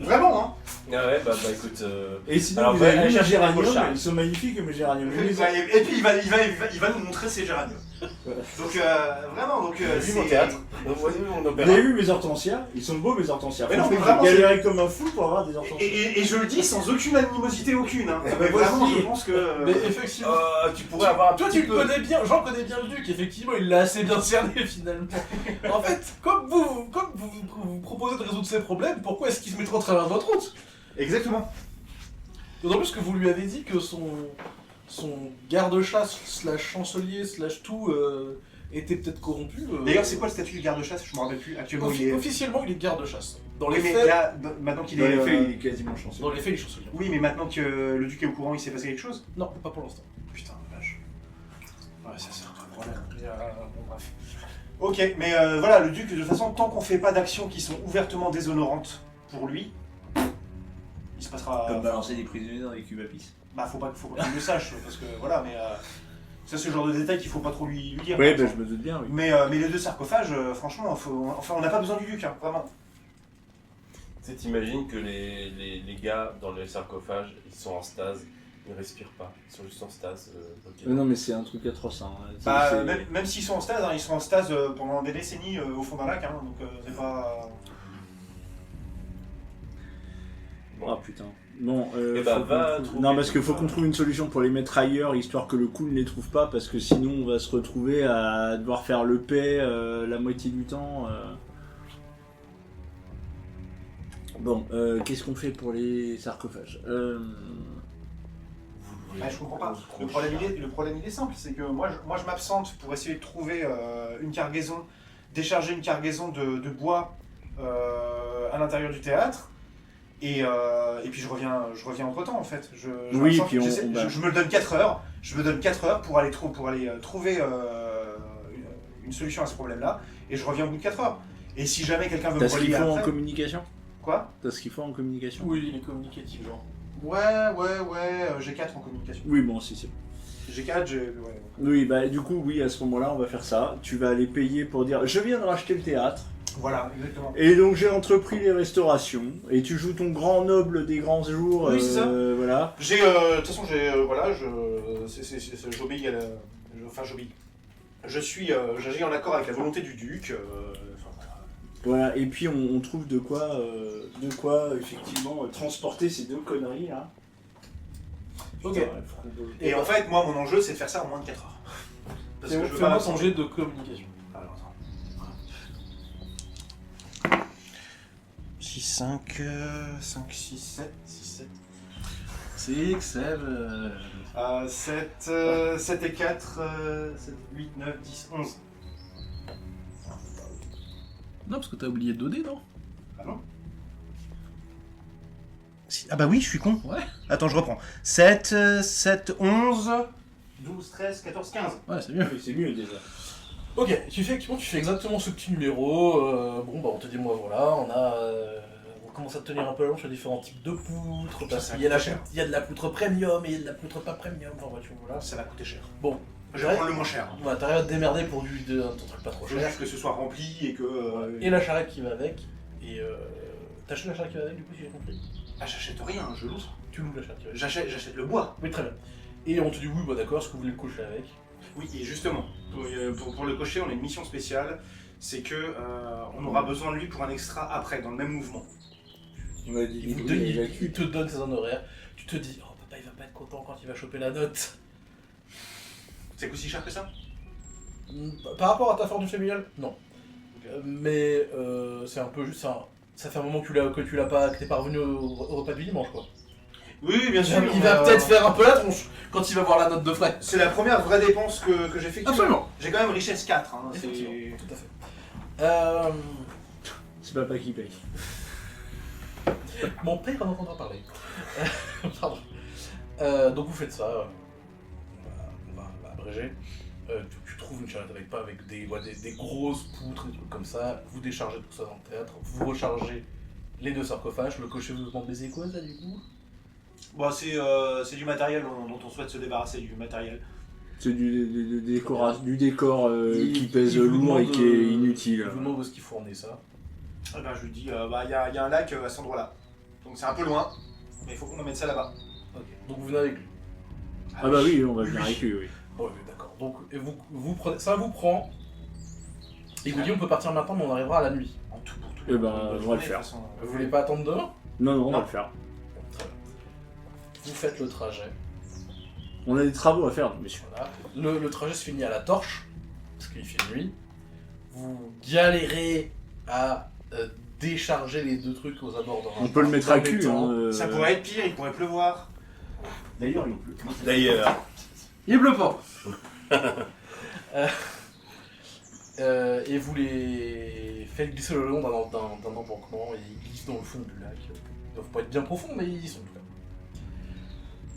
Vraiment, hein. Ah ouais, bah écoute. Et sinon, Alors, vous avez allez vu mes chercher les géraniums, clochards. ils sont magnifiques mes géraniums. Et puis il va nous montrer ses géraniums. Donc vraiment, donc Vu mon théâtre. Donc voyez mon Vous opéra. avez vu mes hortensias? Ils sont beaux mes hortensias. Mais non, Franchement, mais vraiment, j'ai galéré comme un fou pour avoir des hortensias. et je le dis sans aucune animosité aucune, hein. Eh ben, Mais vraiment, vas-y. je pense que... Mais effectivement, Tu pourrais avoir un toi petit tu le peu. connais bien, Jean connaît bien le duc, effectivement il l'a assez bien cerné finalement. En fait, comme vous proposez de résoudre ses problèmes, pourquoi est-ce qu'il se mettrait en travers de votre route? Exactement. D'autant plus que vous lui avez dit que son garde-chasse slash chancelier slash tout était peut-être corrompu. D'ailleurs, c'est quoi le statut du garde-chasse? Je me rappelle plus. Actuellement, il est... Officiellement il est garde-chasse. Dans les Oui, mais faits, là, maintenant qu'il Dans est... les faits, il est quasiment chanceux. dans les faits il est chancelier. Oui, mais maintenant que le duc est au courant, il s'est passé quelque chose? Non, pas pour l'instant. Putain, la vache. Ouais, ça c'est un vrai problème. Bon, bref. Ok, mais voilà, le duc, de toute façon, tant qu'on fait pas d'actions qui sont ouvertement déshonorantes pour lui, il se passera... Comme balancer des prisonniers dans des cubes à pisse. Bah, faut pas qu'il le sache, parce que voilà, mais... ça, c'est le genre de détail qu'il faut pas trop lui dire. Oui, bah, je me doute bien, oui. Mais les 2 sarcophages, franchement, enfin, on n'a pas besoin du duc, hein, vraiment. Tu sais, t'imagines que les gars dans les sarcophages, ils sont en stase, ils respirent pas, ils sont juste en stase. bloqués. Non, mais c'est un truc atroce. Hein. Bah, C'est- même s'ils sont en stase, hein, ils sont en stase pendant des décennies au fond d'un lac, hein, donc c'est pas... Ah putain. Bon, Eh ben, faut va qu'on trouver non, parce qu'il faut tout qu'on ça. trouve une solution pour les mettre ailleurs, histoire que le coup ne les trouve pas, parce que sinon on va se retrouver à devoir faire le paix la moitié du temps. Bon, qu'est-ce qu'on fait pour les sarcophages Je comprends pas. Le problème il est simple, c'est que moi je m'absente pour essayer de trouver une cargaison, décharger une cargaison de bois à l'intérieur du théâtre. Et puis je reviens entre temps en fait. Oui, m'absente, puis je me donne 4 heures. Je me donne 4 heures pour aller trouver une solution à ce problème-là. Et je reviens au bout de 4 heures. Et si jamais quelqu'un veut me T'as ce qu'il relier faut en après... communication? Quoi? T'as ce qu'il faut en communication? Oui, il est communicatif, genre. Ouais, j'ai 4 en communication. Oui, bon, si, c'est bon. J'ai 4, ouais. Oui, bah du coup, oui, à ce moment-là, on va faire ça. Tu vas aller payer pour dire, je viens de racheter le théâtre. Voilà, exactement. Et donc j'ai entrepris les restaurations. Et tu joues ton grand noble des grands jours. Oui, c'est ça. Voilà. De toute façon, j'obéis à la... j'obéis. J'agis en accord avec la volonté du duc. Voilà. Et puis on trouve de quoi effectivement transporter ces deux conneries là. Ok. Putain, Et en fait, moi, mon enjeu, c'est de faire ça en moins de 4 heures. Parce que je veux pas Fais-moi ton m'absenter. jet de communication. Alors, attends. 6, 5, 6, 7, 6, 7. 6, 7. 7 et 4, 7, 8, 9, 10, 11. Non, parce que t'as oublié 2D, non? Ah non? Ah bah oui, je suis con. Ouais. Attends, je reprends. 7, 11, 12, 13, 14, 15. Ouais, c'est mieux. Oui, c'est mieux déjà. Ok, tu fais exactement ce petit numéro. On te dit, moi voilà, on commence à te tenir un peu long sur différents types de poutres. Parce Ça qu'il y a coûte cher. il y a de la poutre premium et il y a de la poutre pas premium. Enfin, voilà. Ça va coûter cher. Bon, Je vais prendre le moins cher. ouais, t'arrives à te démerder pour un truc pas trop Je veux cher. juste que ce soit rempli et que... Et la charrette qui va avec. Et t'as acheté la charrette qui va avec, du coup, si j'ai compris. Ah, j'achète rien, je loue. Tu loues la charrette qui va avec. J'achète le bois. Oui, très bien. Et on te dit, oui, bah d'accord, est-ce que vous voulez le cocher avec? Oui, et justement, pour le cocher, on a une mission spéciale. C'est que on aura besoin de lui pour un extra après, dans le même mouvement. On m'a dit Il te donne ses honoraires. Tu te dis, oh papa, il va pas être content quand il va choper la note. C'est aussi cher que ça? Par rapport à ta fortune familiale, non. Mais c'est un peu juste ça fait un moment que tu l'as pas, que t'es pas revenu au repas du dimanche, quoi. Oui, bien sûr. Il va peut-être faire un peu la tronche quand il va voir la note de frais. C'est la première vraie dépense que j'ai fait. Absolument. J'ai quand même richesse 4. Hein, Effectivement, tout à fait. C'est papa qui paye. Mon père en entendra parler. Pardon. Donc vous faites ça. On va abréger. Tu trouves une charrette avec des grosses poutres, des trucs comme ça. Vous déchargez tout ça dans le théâtre. Vous rechargez les 2 sarcophages. Le cocher vous demande des échos, ça, du coup? Bon, c'est du matériel dont on souhaite se débarrasser, du matériel. C'est du décor qui pèse il vous lourd et demande, qui est inutile. Il vous demande où est-ce qu'il faut emmener ça. Eh ben, je lui dis, il y a un lac à cet endroit-là. Donc c'est un peu loin, mais il faut qu'on emmène ça là-bas. Ok. Donc vous venez avec lui. Ah bah oui, on va venir avec lui, oui. Oh, oui, d'accord. Donc et vous prenez, ça vous prend. Il vous dit on peut partir maintenant, mais on arrivera à la nuit. En tout pour tout. Eh ben, on va le faire. Vous voulez pas attendre demain? Non, on va Non. le faire. Bon, très bien. Vous faites le trajet. On a des travaux à faire, monsieur. Voilà. Le trajet se finit à la torche, parce qu'il fait nuit. Vous galérez à décharger les 2 trucs aux abords d'un... On peut le mettre à cul. Hein, Ça pourrait être pire, il pourrait pleuvoir. D'ailleurs, il pleut. D'ailleurs, Il pleut pas. Et vous les faites glisser le long d'un embankement et ils glissent dans le fond du lac. Ils doivent pas être bien profonds, mais ils y sont tout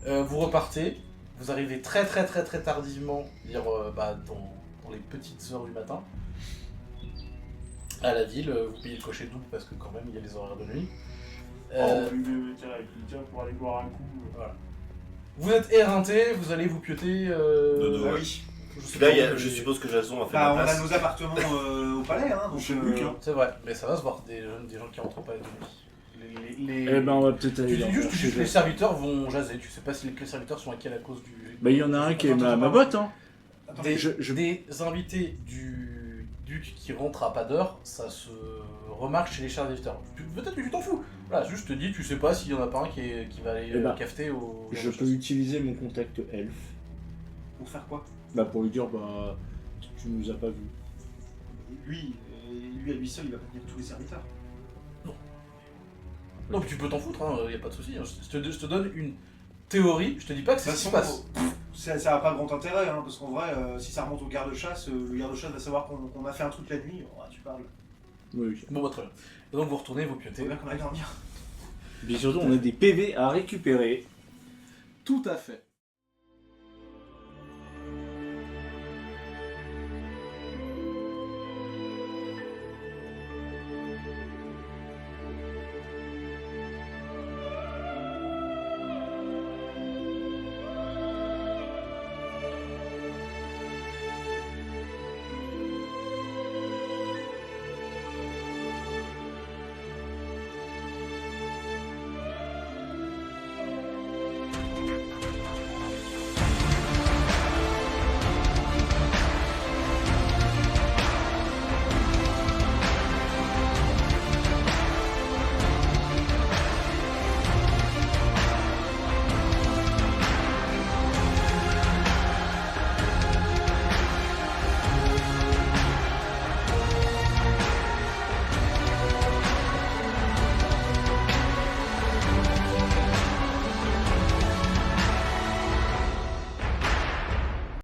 cas. Vous repartez, vous arrivez très tardivement, dire dans les petites heures du matin, à la ville. Vous payez le cocher double parce que quand même il y a les horaires de nuit. Tiens, pour aller boire un coup. Voilà. Vous êtes éreinté, vous allez vous pioter. Dodo, Ah ouais. oui. Je suppose que Jason a fait Bah, la on a place. nos appartements au palais, hein. Donc, chez Luc, hein. C'est vrai, mais ça va se voir des gens qui rentrent pas de nuit. Eh ben, on va peut-être aller leur Juste chercher que les serviteurs vont jaser, tu sais pas si les serviteurs sont inquiets à cause du... Bah, il y en a un qui est Attends, ma botte, hein. Attends, Des, je- des invités du duc qui rentrent à pas d'heure, ça se remarque chez les serviteurs. Peut-être que tu t'en fous. Voilà, juste te dis, tu sais pas s'il y en a pas un qui va aller Eh ben, cafeter au... Je peux utiliser mon contact elfe. Pour faire quoi? Bah, pour lui dire, bah, tu nous as pas vu. Lui, à lui seul, il va pas tenir tous les serviteurs. Non, mais tu peux t'en foutre, hein, y a pas de souci. Je te donne une théorie, je te dis pas que c'est De ce toute qui se façon, passe. ça n'a pas grand intérêt, hein, parce qu'en vrai, si ça remonte au garde-chasse, le garde-chasse va savoir qu'on a fait un truc la nuit. Oh, tu parles. Oui, ok. Bon, bah, très bien. Et donc vous retournez, vous C'est piotez. bien qu'on aille dormir. Puis surtout, on a des PV à récupérer. Tout à fait.